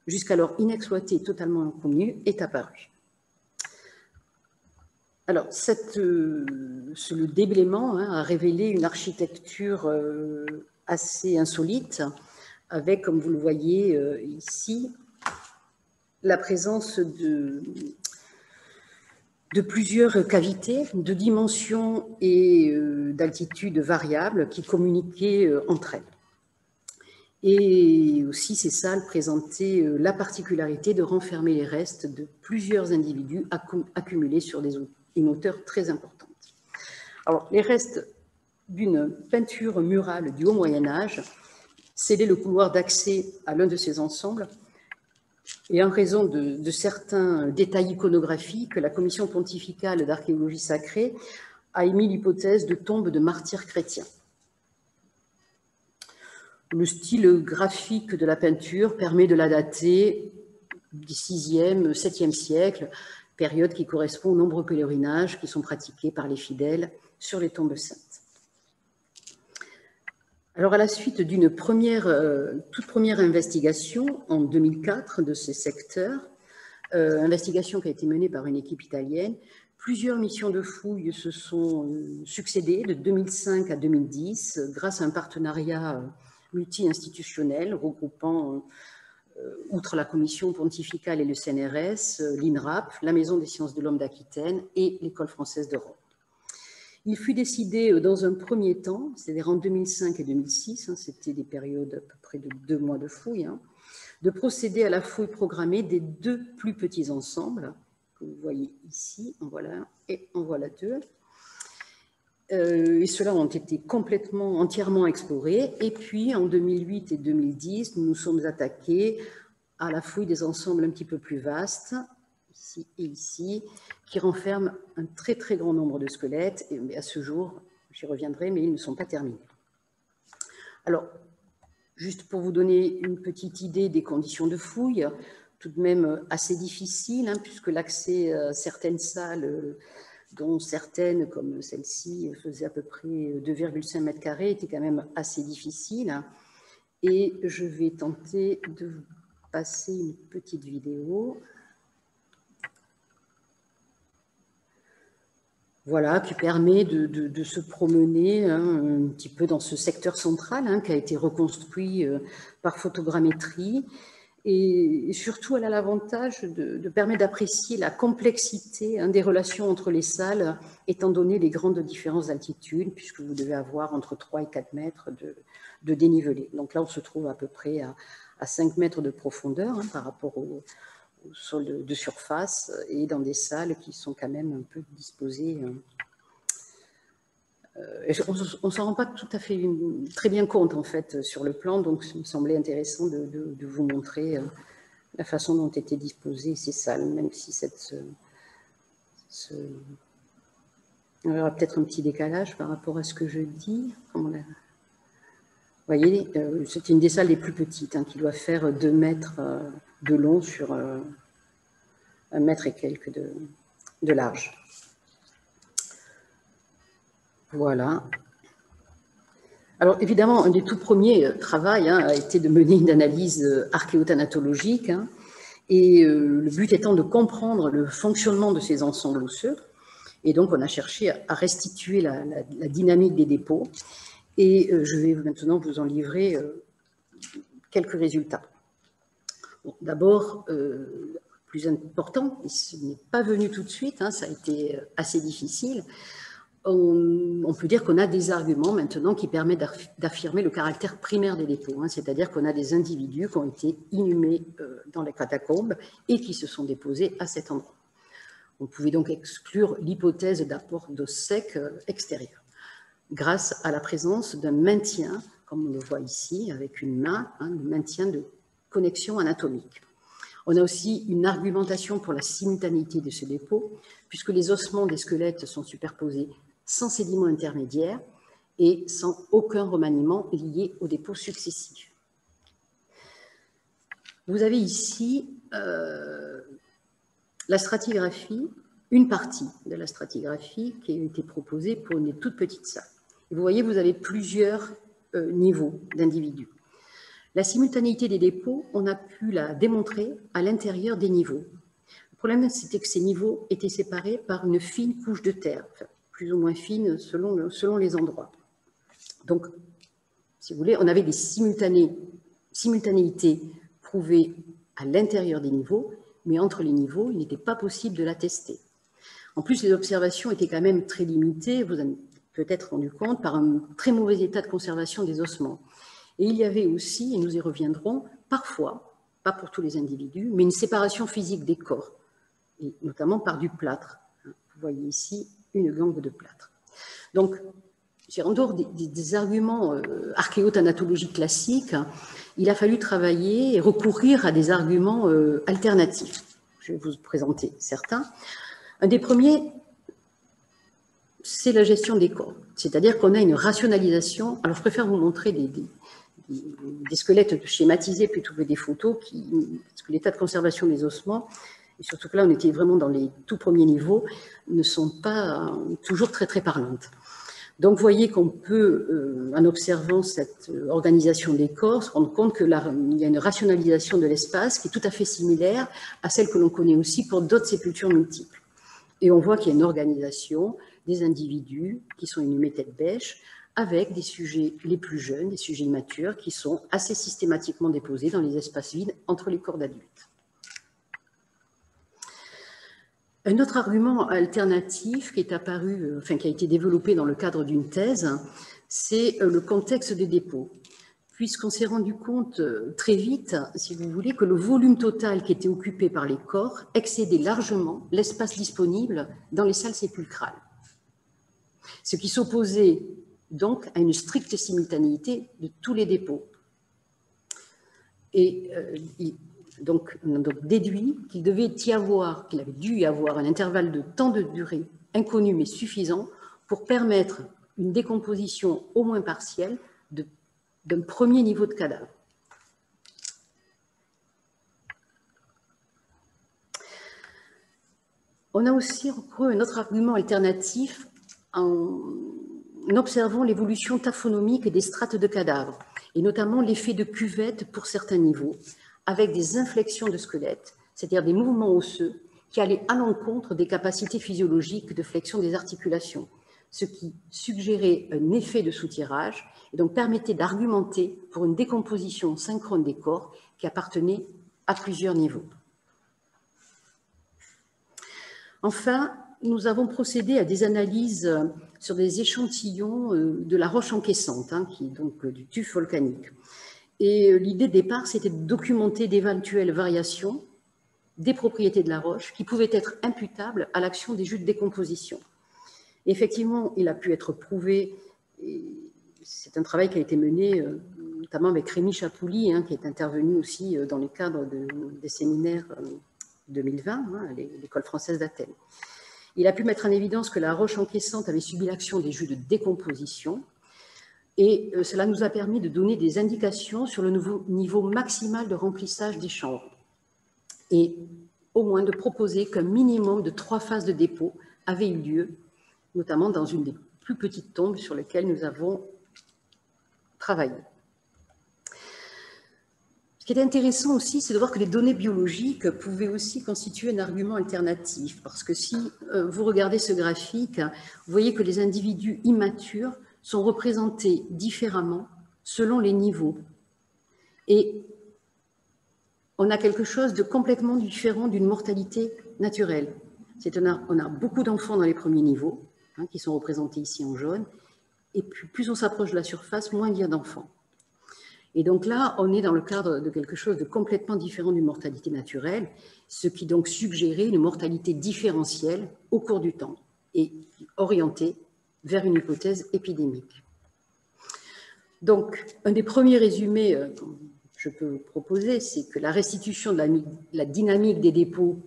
jusqu'alors inexploitée et totalement inconnue est apparue. Alors, le déblaiement a révélé une architecture assez insolite, avec, comme vous le voyez ici, la présence de plusieurs cavités de dimensions et d'altitude variables qui communiquaient entre elles. Et aussi, ces salles présentaient la particularité de renfermer les restes de plusieurs individus accumulés sur une hauteur très importante. Alors, les restes d'une peinture murale du Haut Moyen-Âge scellaient le couloir d'accès à l'un de ces ensembles, et en raison de certains détails iconographiques, la Commission pontificale d'archéologie sacrée a émis l'hypothèse de tombes de martyrs chrétiens. Le style graphique de la peinture permet de la dater du 6e, 7e siècle, période qui correspond aux nombreux pèlerinages qui sont pratiqués par les fidèles sur les tombes saintes. Alors, à la suite d'une toute première investigation en 2004 de ces secteurs, investigation qui a été menée par une équipe italienne, plusieurs missions de fouilles se sont succédées de 2005 à 2010 grâce à un partenariat multi-institutionnel regroupant, outre la Commission pontificale et le CNRS, l'INRAP, la Maison des sciences de l'homme d'Aquitaine et l'École française de Rome. Il fut décidé dans un premier temps, c'est-à-dire en 2005 et 2006, c'était des périodes à peu près de 2 mois de fouilles, de procéder à la fouille programmée des 2 plus petits ensembles, que vous voyez ici, en voilà un et en voilà 2. Et ceux-là ont été entièrement explorés. Et puis, en 2008 et 2010, nous nous sommes attaqués à la fouille des ensembles un petit peu plus vastes, ici et ici, qui renferment un très très grand nombre de squelettes. Et à ce jour, j'y reviendrai, mais ils ne sont pas terminés. Alors, juste pour vous donner une petite idée des conditions de fouille, tout de même assez difficiles, puisque l'accès à certaines salles, dont certaines, comme celle-ci, faisaient à peu près 2,5 mètres carrés, était quand même assez difficile. Et je vais tenter de vous passer une petite vidéo. Voilà, qui permet de se promener un petit peu dans ce secteur central qui a été reconstruit par photogrammétrie. Et surtout, elle a l'avantage de permettre d'apprécier la complexité des relations entre les salles, étant donné les grandes différences d'altitude, puisque vous devez avoir entre 3 et 4 mètres de dénivelé. Donc là, on se trouve à peu près à 5 mètres de profondeur par rapport au sol de surface, et dans des salles qui sont quand même un peu disposées. On ne s'en rend pas tout à fait très bien compte, en fait, sur le plan, donc il me semblait intéressant de vous montrer la façon dont étaient disposées ces salles, même si Il y aura peut-être un petit décalage par rapport à ce que je dis. Vous voyez, c'est une des salles les plus petites, qui doit faire 2 mètres de long sur 1 mètre et quelques de large. Voilà. Alors évidemment, un des tout premiers travaux a été de mener une analyse archéothanatologique, et le but étant de comprendre le fonctionnement de ces ensembles osseux. Et donc, on a cherché à restituer la dynamique des dépôts. Et je vais maintenant vous en livrer quelques résultats. Bon, d'abord, plus important, et ce n'est pas venu tout de suite, ça a été assez difficile, on peut dire qu'on a des arguments maintenant qui permettent d'affirmer le caractère primaire des dépôts, c'est-à-dire qu'on a des individus qui ont été inhumés dans les catacombes et qui se sont déposés à cet endroit. On pouvait donc exclure l'hypothèse d'apport d'os sec extérieur, grâce à la présence d'un maintien, comme on le voit ici, avec une main, le maintien de connexion anatomique. On a aussi une argumentation pour la simultanéité de ce dépôt, puisque les ossements des squelettes sont superposés sans sédiments intermédiaires et sans aucun remaniement lié aux dépôts successifs. Vous avez ici la stratigraphie, une partie de la stratigraphie qui a été proposée pour une toute petite salle. Et vous voyez, vous avez plusieurs niveaux d'individus. La simultanéité des dépôts, on a pu la démontrer à l'intérieur des niveaux. Le problème, c'était que ces niveaux étaient séparés par une fine couche de terre, enfin, plus ou moins fine selon les endroits. Donc, si vous voulez, on avait des simultanéités prouvées à l'intérieur des niveaux, mais entre les niveaux, il n'était pas possible de l'attester. En plus, les observations étaient quand même très limitées, vous en avez peut-être rendu compte, par un très mauvais état de conservation des ossements. Et il y avait aussi, et nous y reviendrons, parfois, pas pour tous les individus, mais une séparation physique des corps, et notamment par du plâtre. Vous voyez ici une gangue de plâtre. Donc, en dehors des arguments archéothanatologiques classiques, il a fallu travailler et recourir à des arguments alternatifs. Je vais vous présenter certains. Un des premiers, c'est la gestion des corps. C'est-à-dire qu'on a une rationalisation. Alors, je préfère vous montrer des squelettes schématisés plutôt que des photos, parce que l'état de conservation des ossements, et surtout que là, on était vraiment dans les tout premiers niveaux, ne sont pas toujours très, très parlantes. Donc, vous voyez qu'on peut, en observant cette organisation des corps, se rendre compte qu'il y a une rationalisation de l'espace qui est tout à fait similaire à celle que l'on connaît aussi pour d'autres sépultures multiples. Et on voit qu'il y a une organisation des individus qui sont inhumés tête bêche, avec des sujets les plus jeunes, des sujets immatures, qui sont assez systématiquement déposés dans les espaces vides entre les corps d'adultes. Un autre argument alternatif qui est apparu, qui a été développé dans le cadre d'une thèse, c'est le contexte des dépôts, puisqu'on s'est rendu compte très vite, si vous voulez, que le volume total qui était occupé par les corps excédait largement l'espace disponible dans les salles sépulcrales. Ce qui s'opposait donc à une stricte simultanéité de tous les dépôts. Et donc, on a donc déduit qu'il avait dû y avoir un intervalle de temps de durée inconnu mais suffisant pour permettre une décomposition au moins partielle d'un premier niveau de cadavre. On a aussi recouru à un autre argument alternatif en observant l'évolution taphonomique des strates de cadavres, et notamment l'effet de cuvette pour certains niveaux, avec des inflexions de squelettes, c'est-à-dire des mouvements osseux qui allaient à l'encontre des capacités physiologiques de flexion des articulations, ce qui suggérait un effet de soutirage et donc permettait d'argumenter pour une décomposition synchrone des corps qui appartenaient à plusieurs niveaux. Enfin, nous avons procédé à des analyses sur des échantillons de la roche encaissante, qui est donc du tuf volcanique. Et l'idée de départ, c'était de documenter d'éventuelles variations des propriétés de la roche qui pouvaient être imputables à l'action des jus de décomposition. Et effectivement, il a pu être prouvé, c'est un travail qui a été mené notamment avec Rémi Chapouli, qui est intervenu aussi dans le cadre des séminaires 2020 à l'École française d'Athènes. Il a pu mettre en évidence que la roche encaissante avait subi l'action des jus de décomposition, et cela nous a permis de donner des indications sur le niveau maximal de remplissage des chambres, et au moins de proposer qu'un minimum de 3 phases de dépôt avaient eu lieu, notamment dans une des plus petites tombes sur lesquelles nous avons travaillé. Ce qui est intéressant aussi, c'est de voir que les données biologiques pouvaient aussi constituer un argument alternatif, parce que si vous regardez ce graphique, vous voyez que les individus immatures sont représentés différemment selon les niveaux. Et on a quelque chose de complètement différent d'une mortalité naturelle. On a beaucoup d'enfants dans les premiers niveaux, hein, qui sont représentés ici en jaune, et plus on s'approche de la surface, moins il y a d'enfants. Et donc là, on est dans le cadre de quelque chose de complètement différent d'une mortalité naturelle, ce qui donc suggérait une mortalité différentielle au cours du temps et orientée vers une hypothèse épidémique. Donc, un des premiers résumés que je peux vous proposer, c'est que la restitution de la dynamique des dépôts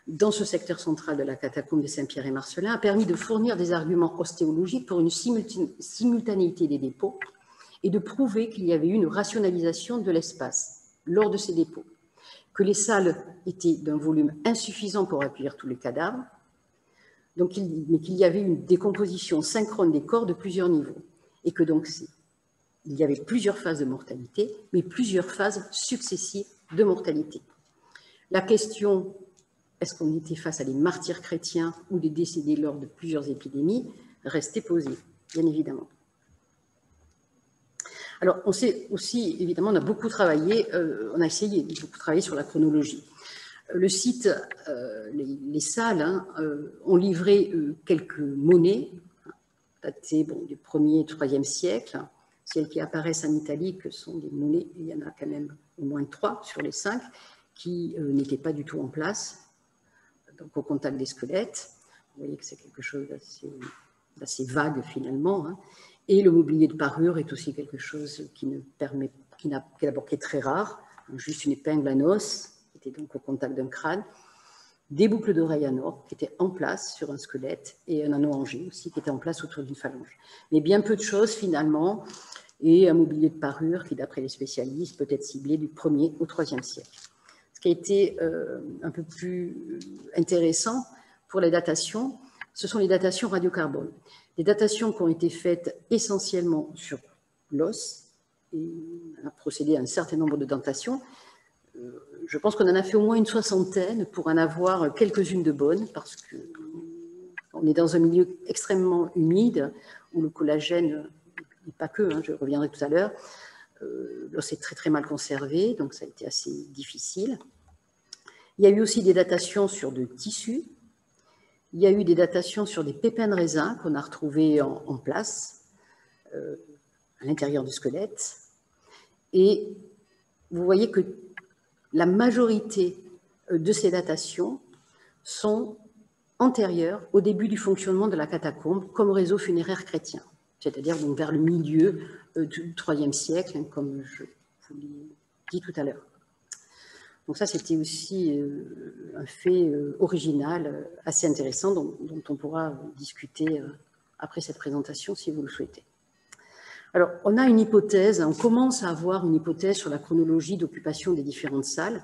dans ce secteur central de la catacombe de Saint-Pierre et Marcellin a permis de fournir des arguments ostéologiques pour une simultanéité des dépôts et de prouver qu'il y avait eu une rationalisation de l'espace lors de ces dépôts, que les salles étaient d'un volume insuffisant pour accueillir tous les cadavres, mais qu'il y avait une décomposition synchrone des corps de plusieurs niveaux, et que donc il y avait plusieurs phases de mortalité, mais plusieurs phases successives de mortalité. La question, est-ce qu'on était face à des martyrs chrétiens ou des décédés lors de plusieurs épidémies, restait posée, bien évidemment. Alors, on sait aussi, évidemment, on a beaucoup travaillé, on a essayé de beaucoup travailler sur la chronologie. Le site, les salles ont livré quelques monnaies, datées du 1er et 3e siècle. Celles qui apparaissent en italique sont des monnaies, il y en a quand même au moins 3 sur les 5, qui n'étaient pas du tout en place, donc au contact des squelettes. Vous voyez que c'est quelque chose d'assez vague finalement, hein. Et le mobilier de parure est aussi quelque chose qui est très rare, juste une épingle à noces, qui était donc au contact d'un crâne, des boucles d'oreilles en or qui étaient en place sur un squelette, et un anneau angé aussi qui était en place autour d'une phalange. Mais bien peu de choses finalement, et un mobilier de parure qui, d'après les spécialistes, peut être ciblé du 1er au 3e siècle. Ce qui a été un peu plus intéressant pour les datations, ce sont les datations radiocarbone. Des datations qui ont été faites essentiellement sur l'os, et on a procédé à un certain nombre de datations. Je pense qu'on en a fait au moins une 60aine pour en avoir quelques-unes de bonnes, parce qu'on est dans un milieu extrêmement humide, où le collagène, et pas que, hein, je reviendrai tout à l'heure, l'os est très très mal conservé, donc ça a été assez difficile. Il y a eu aussi des datations sur de tissus. Il y a eu des datations sur des pépins de raisin qu'on a retrouvés en place à l'intérieur du squelette. Et vous voyez que la majorité de ces datations sont antérieures au début du fonctionnement de la catacombe comme réseau funéraire chrétien, c'est-à-dire donc vers le milieu du IIIe siècle, hein, comme je vous l'ai dit tout à l'heure. Donc ça, c'était aussi un fait original, assez intéressant, dont on pourra discuter après cette présentation, si vous le souhaitez. Alors, on a une hypothèse, on commence à avoir une hypothèse sur la chronologie d'occupation des différentes salles.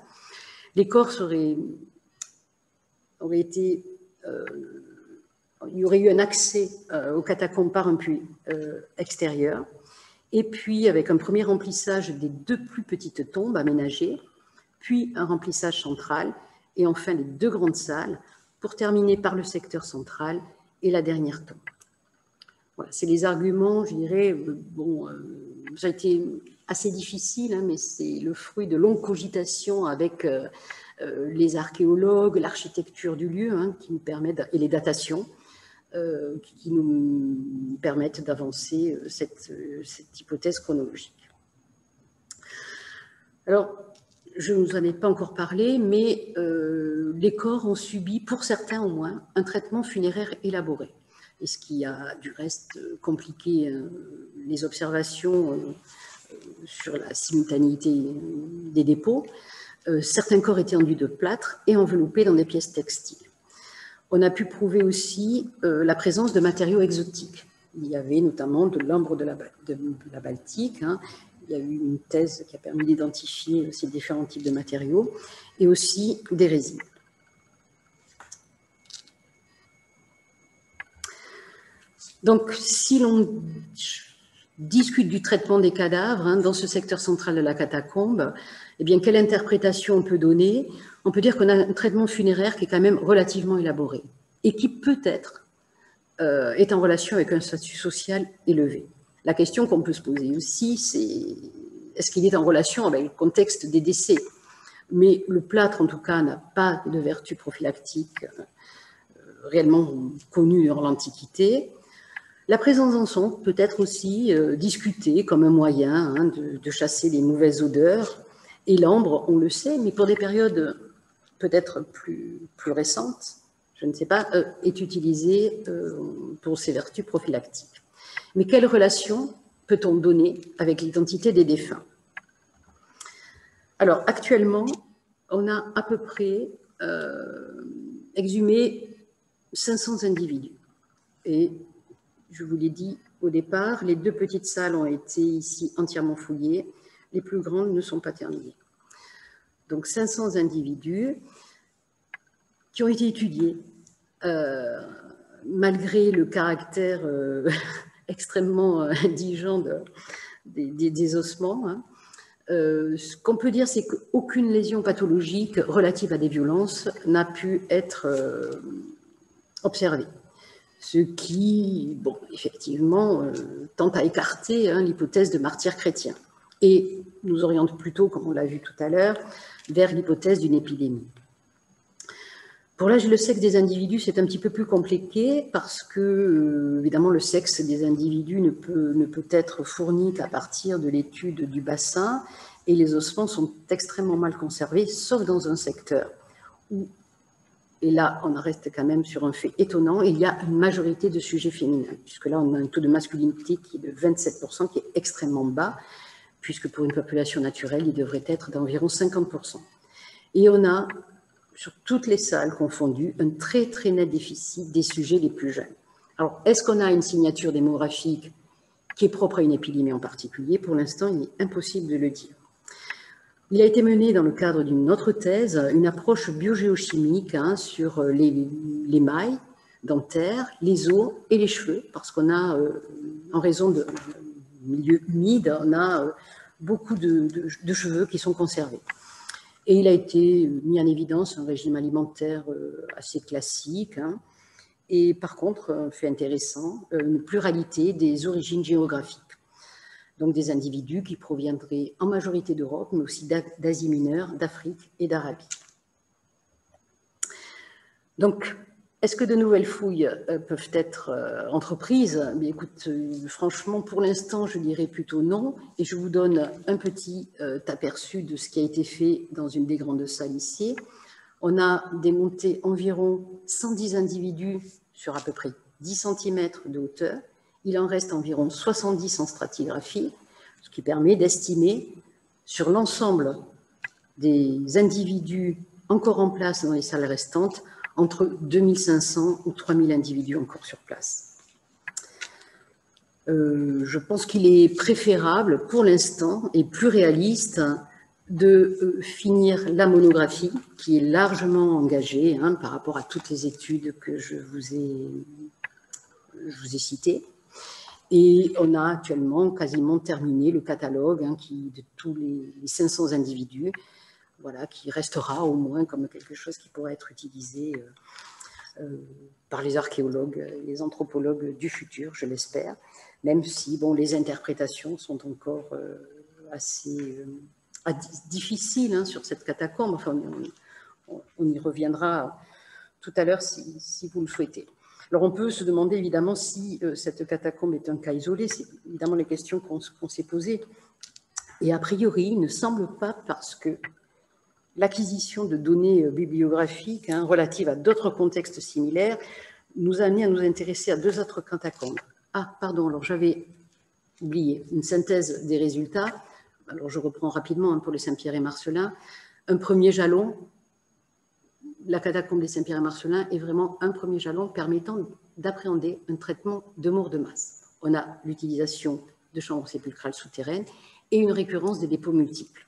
Les corps auraient été... il y aurait eu un accès aux catacombes par un puits extérieur, et puis avec un premier remplissage des 2 plus petites tombes aménagées, puis un remplissage central, et enfin les 2 grandes salles, pour terminer par le secteur central et la dernière tombe. Voilà, c'est les arguments, je dirais, ça a été assez difficile, hein, mais c'est le fruit de longues cogitations avec les archéologues, l'architecture du lieu, hein, qui nous permettent, et les datations, qui nous permettent d'avancer cette hypothèse chronologique. Alors, je ne vous en ai pas encore parlé, mais les corps ont subi, pour certains au moins, un traitement funéraire élaboré. Et ce qui a, du reste, compliqué les observations sur la simultanéité des dépôts. Certains corps étaient enduits de plâtre et enveloppés dans des pièces textiles. On a pu prouver aussi la présence de matériaux exotiques. Il y avait notamment de l'ambre de la Baltique. Hein. Il y a eu une thèse qui a permis d'identifier ces différents types de matériaux et aussi des résines. Donc, si l'on discute du traitement des cadavres hein, dans ce secteur central de la catacombe, eh bien, quelle interprétation on peut donner? On peut dire qu'on a un traitement funéraire qui est quand même relativement élaboré et qui peut-être est en relation avec un statut social élevé. La question qu'on peut se poser aussi, c'est est-ce qu'il est en relation avec le contexte des décès? Mais le plâtre, en tout cas, n'a pas de vertu prophylactique réellement connue dans l'Antiquité. La présence d'encens peut être aussi discutée comme un moyen hein, de chasser les mauvaises odeurs. Et l'ambre, on le sait, mais pour des périodes peut-être plus récentes, je ne sais pas, est utilisé pour ses vertus prophylactiques. Mais quelle relation peut-on donner avec l'identité des défunts? Alors, actuellement, on a à peu près exhumé 500 individus. Et je vous l'ai dit au départ, les 2 petites salles ont été ici entièrement fouillées. Les plus grandes ne sont pas terminées. Donc 500 individus qui ont été étudiés malgré le caractère extrêmement indigent des ossements. Hein. Ce qu'on peut dire, c'est qu'aucune lésion pathologique relative à des violences n'a pu être observée. Ce qui, bon, effectivement, tente à écarter hein, l'hypothèse de martyrs chrétiens et nous oriente plutôt, comme on l'a vu tout à l'heure, vers l'hypothèse d'une épidémie. Pour l'âge et le sexe des individus, c'est un petit peu plus compliqué parce que, évidemment, le sexe des individus ne peut être fourni qu'à partir de l'étude du bassin et les ossements sont extrêmement mal conservés, sauf dans un secteur où, et là, on reste quand même sur un fait étonnant, il y a une majorité de sujets féminins, puisque là, on a un taux de masculinité qui est de 27%, qui est extrêmement bas, puisque pour une population naturelle, il devrait être d'environ 50%. Et on a, sur toutes les salles confondues, un très, très net déficit des sujets les plus jeunes. Alors, est-ce qu'on a une signature démographique qui est propre à une épidémie en particulier? Pour l'instant, il est impossible de le dire. Il a été mené dans le cadre d'une autre thèse, une approche biogéochimique hein, sur les mailles dentaires, les os et les cheveux, parce qu'on a, en raison de milieu humide, on a beaucoup de cheveux qui sont conservés. Et il a été mis en évidence un régime alimentaire assez classique, hein, et par contre, un fait intéressant, une pluralité des origines géographiques. Donc des individus qui proviendraient en majorité d'Europe, mais aussi d'Asie mineure, d'Afrique et d'Arabie. Donc, est-ce que de nouvelles fouilles peuvent être entreprises? Mais écoute, franchement, pour l'instant, je dirais plutôt non. Et je vous donne un petit aperçu de ce qui a été fait dans une des grandes salles ici. On a démonté environ 110 individus sur à peu près 10 cm de hauteur. Il en reste environ 70 en stratigraphie, ce qui permet d'estimer sur l'ensemble des individus encore en place dans les salles restantes entre 2500 ou 3000 individus encore sur place. Je pense qu'il est préférable pour l'instant et plus réaliste de finir la monographie qui est largement engagée hein, par rapport à toutes les études que je vous ai citées. Et on a actuellement quasiment terminé le catalogue hein, de tous les 500 individus, voilà, qui restera au moins comme quelque chose qui pourra être utilisé par les archéologues et les anthropologues du futur, je l'espère, même si bon, les interprétations sont encore assez difficiles hein, sur cette catacombe. Enfin, on y reviendra tout à l'heure si vous le souhaitez. Alors, on peut se demander évidemment si cette catacombe est un cas isolé. C'est évidemment les questions qu'on s'est posées. Et a priori, il ne semble pas parce que l'acquisition de données bibliographiques hein, relatives à d'autres contextes similaires nous a amené à nous intéresser à 2 autres catacombes. Ah, pardon, alors j'avais oublié une synthèse des résultats. Alors, je reprends rapidement hein, pour le Saint-Pierre et Marcellin. Un premier jalon la catacombe des Saint-Pierre et Marcellin est vraiment un premier jalon permettant d'appréhender un traitement de mort de masse. On a l'utilisation de chambres sépulcrales souterraines et une récurrence des dépôts multiples.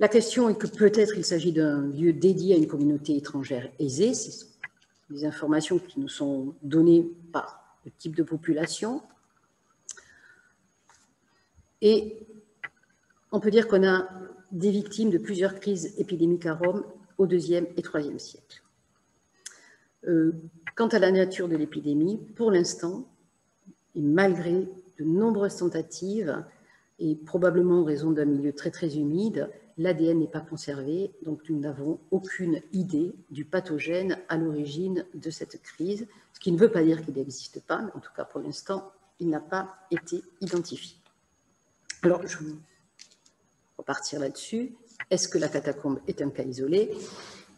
La question est que peut-être il s'agit d'un lieu dédié à une communauté étrangère aisée. C'est des informations qui nous sont données par le type de population. Et on peut dire qu'on a des victimes de plusieurs crises épidémiques à Rome au IIe et IIIe siècle. Quant à la nature de l'épidémie, pour l'instant, et malgré de nombreuses tentatives, et probablement en raison d'un milieu très très humide, l'ADN n'est pas conservé, donc nous n'avons aucune idée du pathogène à l'origine de cette crise, ce qui ne veut pas dire qu'il n'existe pas, mais en tout cas pour l'instant, il n'a pas été identifié. Alors, je vais repartir là-dessus. Est-ce que la catacombe est un cas isolé?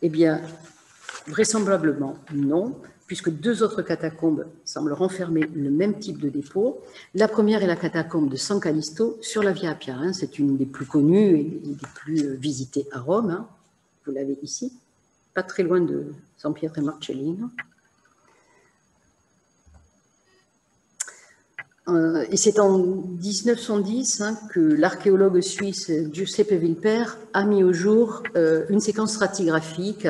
Eh bien, vraisemblablement non, puisque deux autres catacombes semblent renfermer le même type de dépôt. La première est la catacombe de San Callisto sur la Via Appia. C'est une des plus connues et des plus visitées à Rome. Vous l'avez ici, pas très loin de San Pietro e Marcellino. Et c'est en 1910 que l'archéologue suisse Giuseppe Vilper a mis au jour une séquence stratigraphique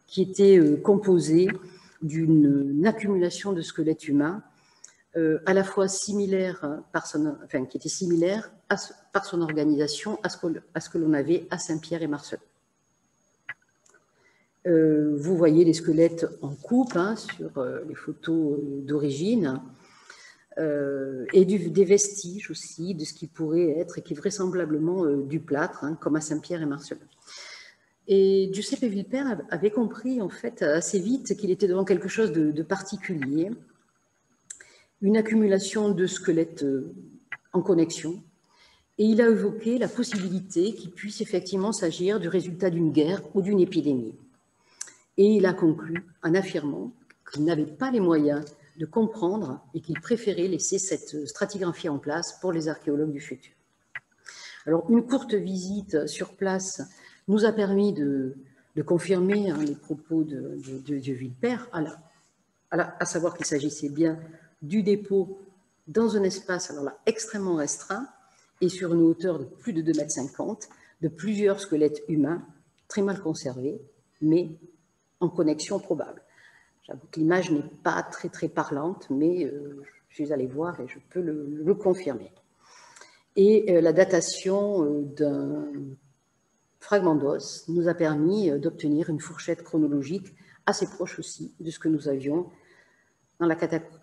qui était composée d'une accumulation de squelettes humains, à la fois similaire, qui était similaire par son organisation à ce que l'on avait à Saint-Pierre et Marcellin. Vous voyez les squelettes en coupe sur les photos d'origine. Et des vestiges aussi de ce qui pourrait être et qui est vraisemblablement du plâtre, comme à Saint-Pierre et Marcellin. Et Giuseppe Vilper avait compris en fait assez vite qu'il était devant quelque chose de particulier, une accumulation de squelettes en connexion, et il a évoqué la possibilité qu'il puisse effectivement s'agir du résultat d'une guerre ou d'une épidémie. Et il a conclu en affirmant qu'il n'avait pas les moyens de comprendre et qu'il préférait laisser cette stratigraphie en place pour les archéologues du futur. Alors, une courte visite sur place nous a permis de confirmer les propos de Vilper, à savoir qu'il s'agissait bien du dépôt dans un espace alors là, extrêmement restreint et sur une hauteur de plus de 2,50 m, de plusieurs squelettes humains très mal conservés, mais en connexion probable. J'avoue que l'image n'est pas très, très parlante, mais je suis allée voir et je peux le confirmer. Et la datation d'un fragment d'os nous a permis d'obtenir une fourchette chronologique assez proche aussi de ce que nous avions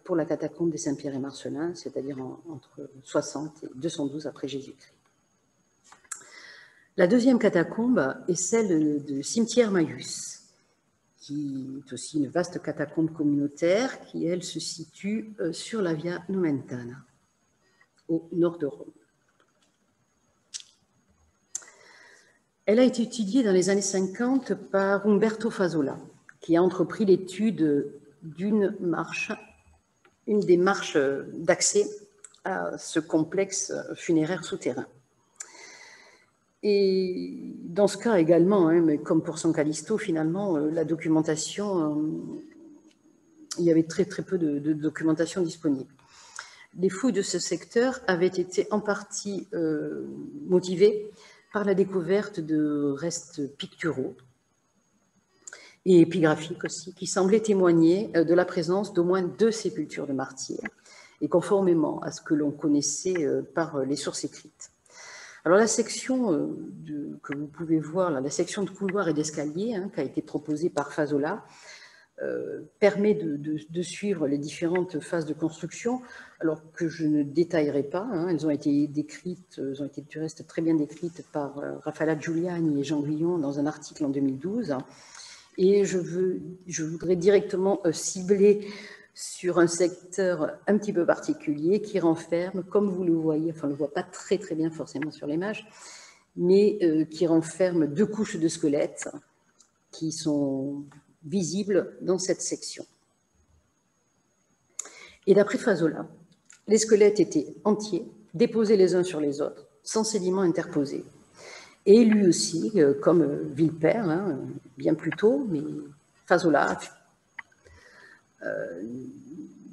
pour la catacombe des Saint-Pierre et Marcellin, c'est-à-dire entre 60 et 212 après Jésus-Christ. La deuxième catacombe est celle de Cimetière Maius, qui est aussi une vaste catacombe communautaire qui, elle, se situe sur la Via Nomentana, au nord de Rome. Elle a été étudiée dans les années 50 par Umberto Fasola, qui a entrepris l'étude d'une des marches d'accès à ce complexe funéraire souterrain. Et dans ce cas également, mais comme pour San Callisto, finalement, la documentation, il y avait très très peu de documentation disponible. Les fouilles de ce secteur avaient été en partie motivées par la découverte de restes picturaux et épigraphiques aussi, qui semblaient témoigner de la présence d'au moins 2 sépultures de martyrs, et conformément à ce que l'on connaissait par les sources écrites. Alors la section que vous pouvez voir, là, la section de couloir et d'escalier qui a été proposée par Fasola, permet de suivre les différentes phases de construction, alors que je ne détaillerai pas. Elles ont été décrites, elles ont été du reste très bien décrites par Raffaella Giuliani et Jean Guillon dans un article en 2012. Et je voudrais directement cibler sur un secteur un petit peu particulier qui renferme, comme vous le voyez, enfin on ne le voit pas très très bien forcément sur l'image, mais qui renferme 2 couches de squelettes qui sont visibles dans cette section. Et d'après Fasola, les squelettes étaient entiers, déposés les uns sur les autres, sans sédiments interposés. Et lui aussi, comme Villepert, hein, bien plus tôt, mais Fazola,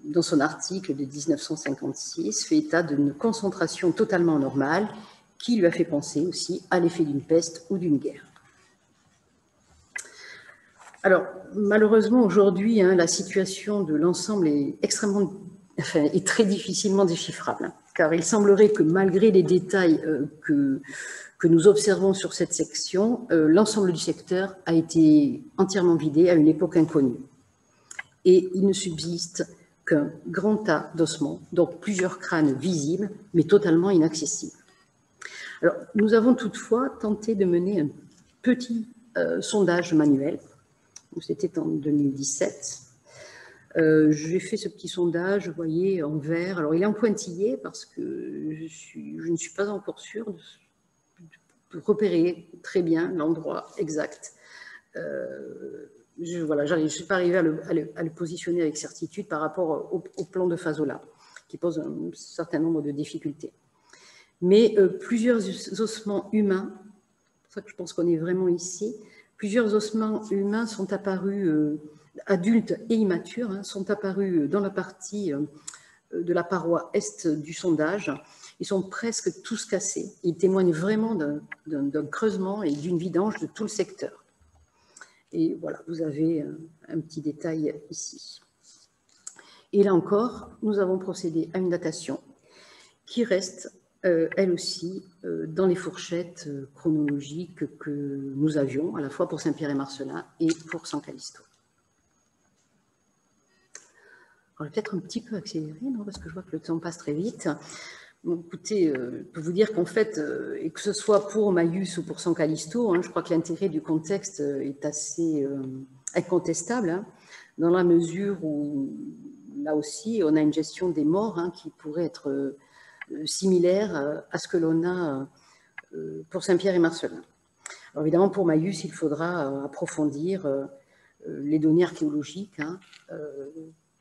dans son article de 1956, fait état d'une concentration totalement normale qui lui a fait penser aussi à l'effet d'une peste ou d'une guerre. Alors, malheureusement, aujourd'hui, hein, la situation de l'ensemble est est très difficilement déchiffrable, hein, car il semblerait que malgré les détails que nous observons sur cette section, l'ensemble du secteur a été entièrement vidé à une époque inconnue. Et il ne subsiste qu'un grand tas d'ossements, donc plusieurs crânes visibles, mais totalement inaccessibles. Alors, nous avons toutefois tenté de mener un petit sondage manuel. C'était en 2017. J'ai fait ce petit sondage, vous voyez, en vert. Alors, il est en pointillé parce que je ne suis pas encore sûre de repérer très bien l'endroit exact. Voilà, je ne suis pas arrivée à le positionner avec certitude par rapport au plan de Fazola, qui pose un certain nombre de difficultés. Mais plusieurs ossements humains, c'est pour ça que je pense qu'on est vraiment ici, plusieurs ossements humains sont apparus, adultes et immatures, hein, sont apparus dans la partie de la paroi est du sondage. Ils sont presque tous cassés. Ils témoignent vraiment d'un creusement et d'une vidange de tout le secteur. Et voilà, vous avez un petit détail ici. Et là encore, nous avons procédé à une datation qui reste, elle aussi, dans les fourchettes chronologiques que nous avions, à la fois pour Saint-Pierre-et-Marcellin et pour San Callisto. On va peut-être un petit peu accélérer, non, parce que je vois que le temps passe très vite. Bon, écoutez, je peux vous dire qu'en fait, et que ce soit pour Maius ou pour San Callisto, hein, je crois que l'intérêt du contexte est assez incontestable, hein, dans la mesure où, là aussi, on a une gestion des morts hein, qui pourrait être similaire à ce que l'on a pour Saint-Pierre-et-Marcellin. Alors évidemment, pour Maius, il faudra approfondir les données archéologiques, hein,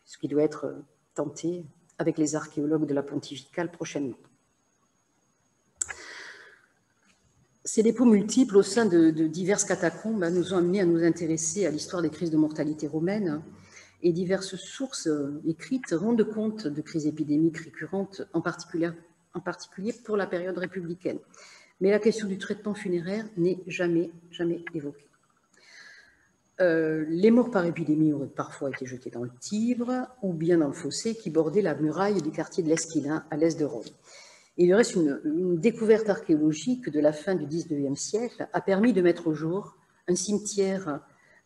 ce qui doit être tenté avec les archéologues de la pontificale prochainement. Ces dépôts multiples au sein de diverses catacombes nous ont amenés à nous intéresser à l'histoire des crises de mortalité romaine, et diverses sources écrites rendent compte de crises épidémiques récurrentes, en particulier pour la période républicaine. Mais la question du traitement funéraire n'est jamais évoquée. Les morts par épidémie auraient parfois été jetés dans le Tibre ou bien dans le fossé qui bordait la muraille du quartier de l'Esquilin à l'est de Rome. Et il reste une découverte archéologique de la fin du XIXe siècle a permis de mettre au jour un cimetière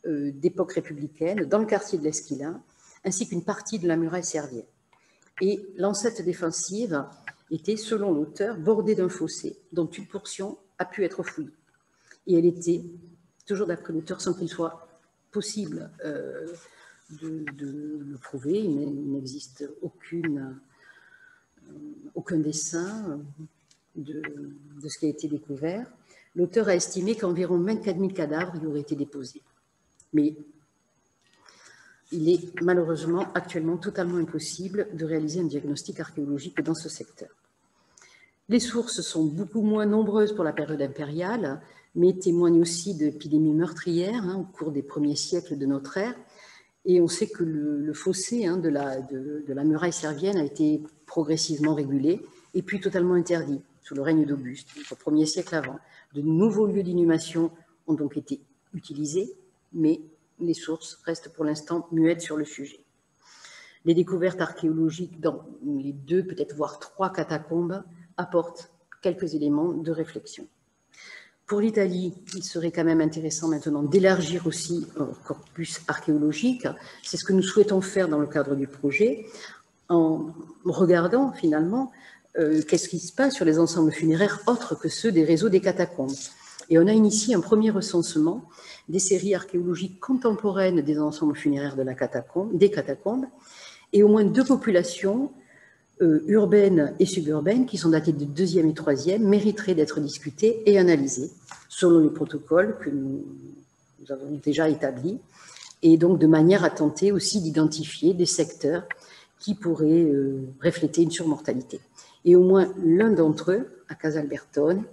d'époque républicaine dans le quartier de l'Esquilin, ainsi qu'une partie de la muraille servienne. Et l'enceinte défensive était, selon l'auteur, bordée d'un fossé dont une portion a pu être fouillée. Et elle était, toujours d'après l'auteur, sans qu'il soit possible de le prouver, il n'existe aucun dessin de ce qui a été découvert. L'auteur a estimé qu'environ 24 000 cadavres y auraient été déposés. Mais il est malheureusement actuellement totalement impossible de réaliser un diagnostic archéologique dans ce secteur. Les sources sont beaucoup moins nombreuses pour la période impériale, mais témoignent aussi d'épidémies meurtrières hein, au cours des premiers siècles de notre ère. Et on sait que le fossé hein, de la muraille servienne a été progressivement régulé et puis totalement interdit sous le règne d'Auguste, au 1er siècle avant. De nouveaux lieux d'inhumation ont donc été utilisés, mais les sources restent pour l'instant muettes sur le sujet. Les découvertes archéologiques dans les 2, peut-être voire 3 catacombes apportent quelques éléments de réflexion. Pour l'Italie, il serait quand même intéressant maintenant d'élargir aussi un corpus archéologique. C'est ce que nous souhaitons faire dans le cadre du projet, en regardant finalement qu'est-ce qui se passe sur les ensembles funéraires autres que ceux des réseaux des catacombes. Et on a initié un premier recensement des séries archéologiques contemporaines des ensembles funéraires des catacombes, et au moins 2 populations urbaines et suburbaines, qui sont datées de 2e et 3e, mériteraient d'être discutées et analysées selon les protocoles que nous avons déjà établis, et donc de manière à tenter aussi d'identifier des secteurs qui pourraient refléter une surmortalité. Et au moins l'un d'entre eux, à Casalbertone,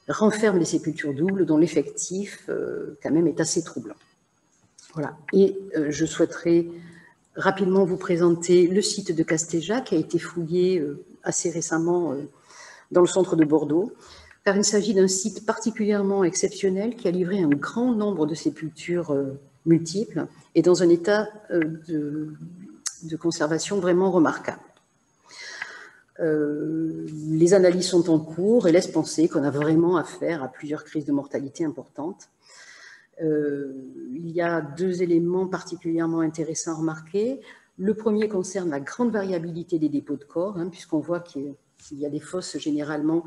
renferment des sépultures doubles dont l'effectif, quand même, est assez troublant. Voilà. Et je souhaiterais rapidement vous présenter le site de Castéja, qui a été fouillé assez récemment dans le centre de Bordeaux, car il s'agit d'un site particulièrement exceptionnel qui a livré un grand nombre de sépultures multiples et dans un état de conservation vraiment remarquable. Les analyses sont en cours et laissent penser qu'on a vraiment affaire à plusieurs crises de mortalité importantes. Il y a deux éléments particulièrement intéressants à remarquer. Le premier concerne la grande variabilité des dépôts de corps, puisqu'on voit qu'il y a des fosses généralement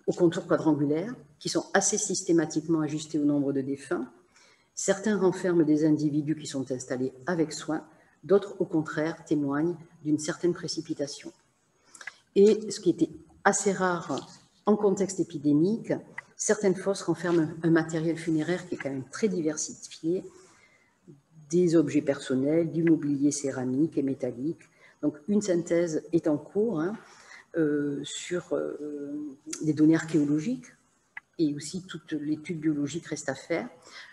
au contour quadrangulaire, qui sont assez systématiquement ajustés au nombre de défunts. Certains renferment des individus qui sont installés avec soin, d'autres, au contraire, témoignent d'une certaine précipitation. Et ce qui était assez rare en contexte épidémique, certaines fosses renferment un matériel funéraire qui est quand même très diversifié, des objets personnels, du mobilier céramique et métallique. Donc une synthèse est en cours sur des données archéologiques, et aussi toute l'étude biologique reste à faire.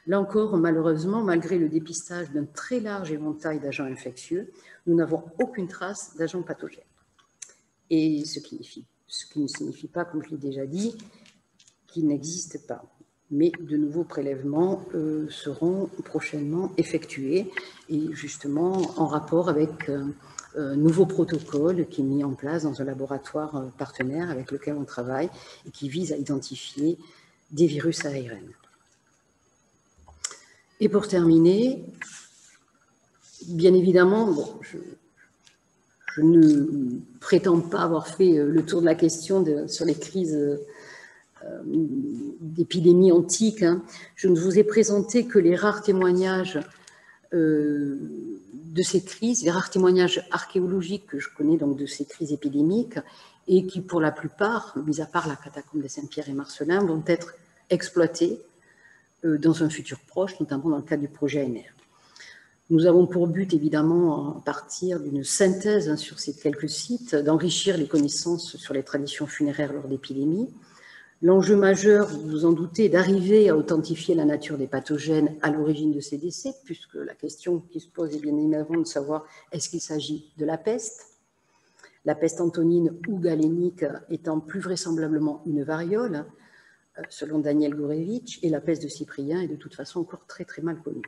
Là encore, malheureusement, malgré le dépistage d'un très large éventail d'agents infectieux, nous n'avons aucune trace d'agents pathogènes. Et ce qui ne signifie pas, comme je l'ai déjà dit, qu'il n'existe pas. Mais de nouveaux prélèvements seront prochainement effectués, et justement en rapport avec un nouveau protocole qui est mis en place dans un laboratoire partenaire avec lequel on travaille et qui vise à identifier des virus ARN. Et pour terminer, bien évidemment, bon, je ne prétends pas avoir fait le tour de la question sur les crises d'épidémies antiques. Je ne vous ai présenté que les rares témoignages de ces crises, les rares témoignages archéologiques que je connais donc de ces crises épidémiques, et qui pour la plupart, mis à part la catacombe de Saint-Pierre et Marcellin, vont être exploités dans un futur proche, notamment dans le cadre du projet ANR. Nous avons pour but, évidemment, à partir d'une synthèse sur ces quelques sites, d'enrichir les connaissances sur les traditions funéraires lors d'épidémies. L'enjeu majeur, vous vous en doutez, est d'arriver à authentifier la nature des pathogènes à l'origine de ces décès, puisque la question qui se pose est bien évidemment de savoir est-ce qu'il s'agit de la peste antonine ou galénique étant plus vraisemblablement une variole, selon Daniel Gourevitch, et la peste de Cyprien est de toute façon encore très très mal connue.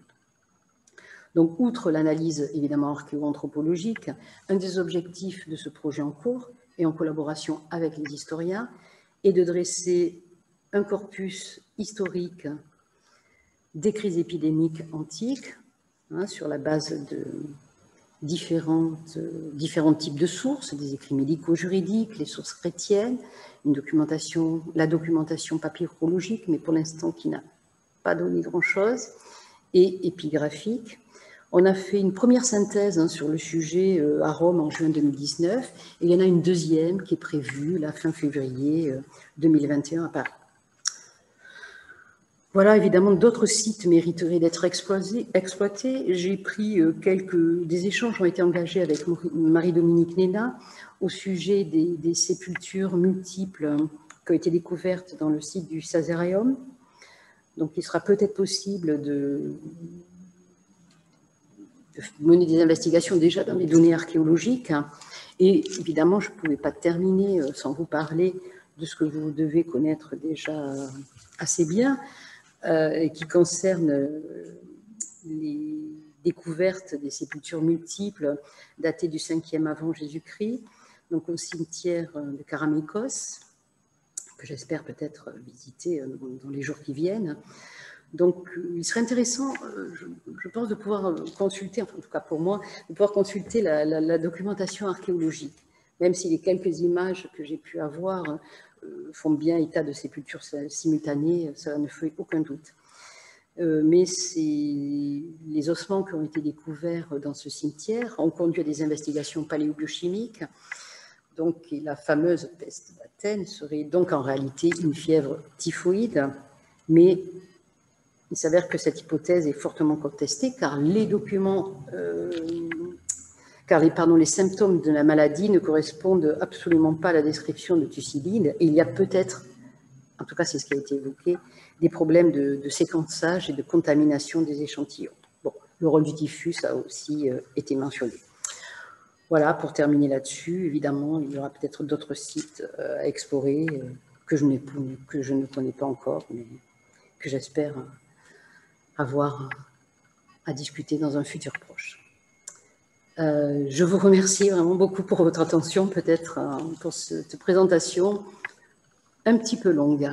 Donc, outre l'analyse évidemment archéo-anthropologique, un des objectifs de ce projet en cours, et en collaboration avec les historiens, est de dresser un corpus historique des crises épidémiques antiques, sur la base de différents types de sources, des écrits médico-juridiques, les sources chrétiennes, la documentation papyrologique, mais pour l'instant qui n'a pas donné grand-chose, et épigraphique. On a fait une première synthèse sur le sujet à Rome en juin 2019, et il y en a une deuxième qui est prévue la fin février 2021 à Paris. Voilà, évidemment, d'autres sites mériteraient d'être exploités. J'ai pris des échanges ont été engagés avec Marie-Dominique Néna au sujet des sépultures multiples qui ont été découvertes dans le site du Caesareum. Donc, il sera peut-être possible de mener des investigations déjà dans les données archéologiques. Et évidemment, je ne pouvais pas terminer sans vous parler de ce que vous devez connaître déjà assez bien, et qui concerne les découvertes des sépultures multiples datées du 5e avant Jésus-Christ, donc au cimetière de Karameikos, que j'espère peut-être visiter dans les jours qui viennent. Donc, il serait intéressant, je pense, de pouvoir consulter, enfin, en tout cas pour moi, de pouvoir consulter la documentation archéologique, même si les quelques images que j'ai pu avoir font bien état de sépultures simultanées, ça ne fait aucun doute. Mais les ossements qui ont été découverts dans ce cimetière ont conduit à des investigations paléobiochimiques. Donc, la fameuse peste d'Athènes serait donc en réalité une fièvre typhoïde, mais il s'avère que cette hypothèse est fortement contestée car les symptômes de la maladie ne correspondent absolument pas à la description de Thucydide, et il y a peut-être en tout cas c'est ce qui a été évoqué, des problèmes de séquençage et de contamination des échantillons. Bon, le rôle du typhus a aussi été mentionné. Voilà, pour terminer là-dessus, évidemment, il y aura peut-être d'autres sites à explorer que je ne connais pas encore, mais que j'espère avoir à discuter dans un futur proche. Je vous remercie vraiment beaucoup pour votre attention, peut-être pour cette présentation un petit peu longue.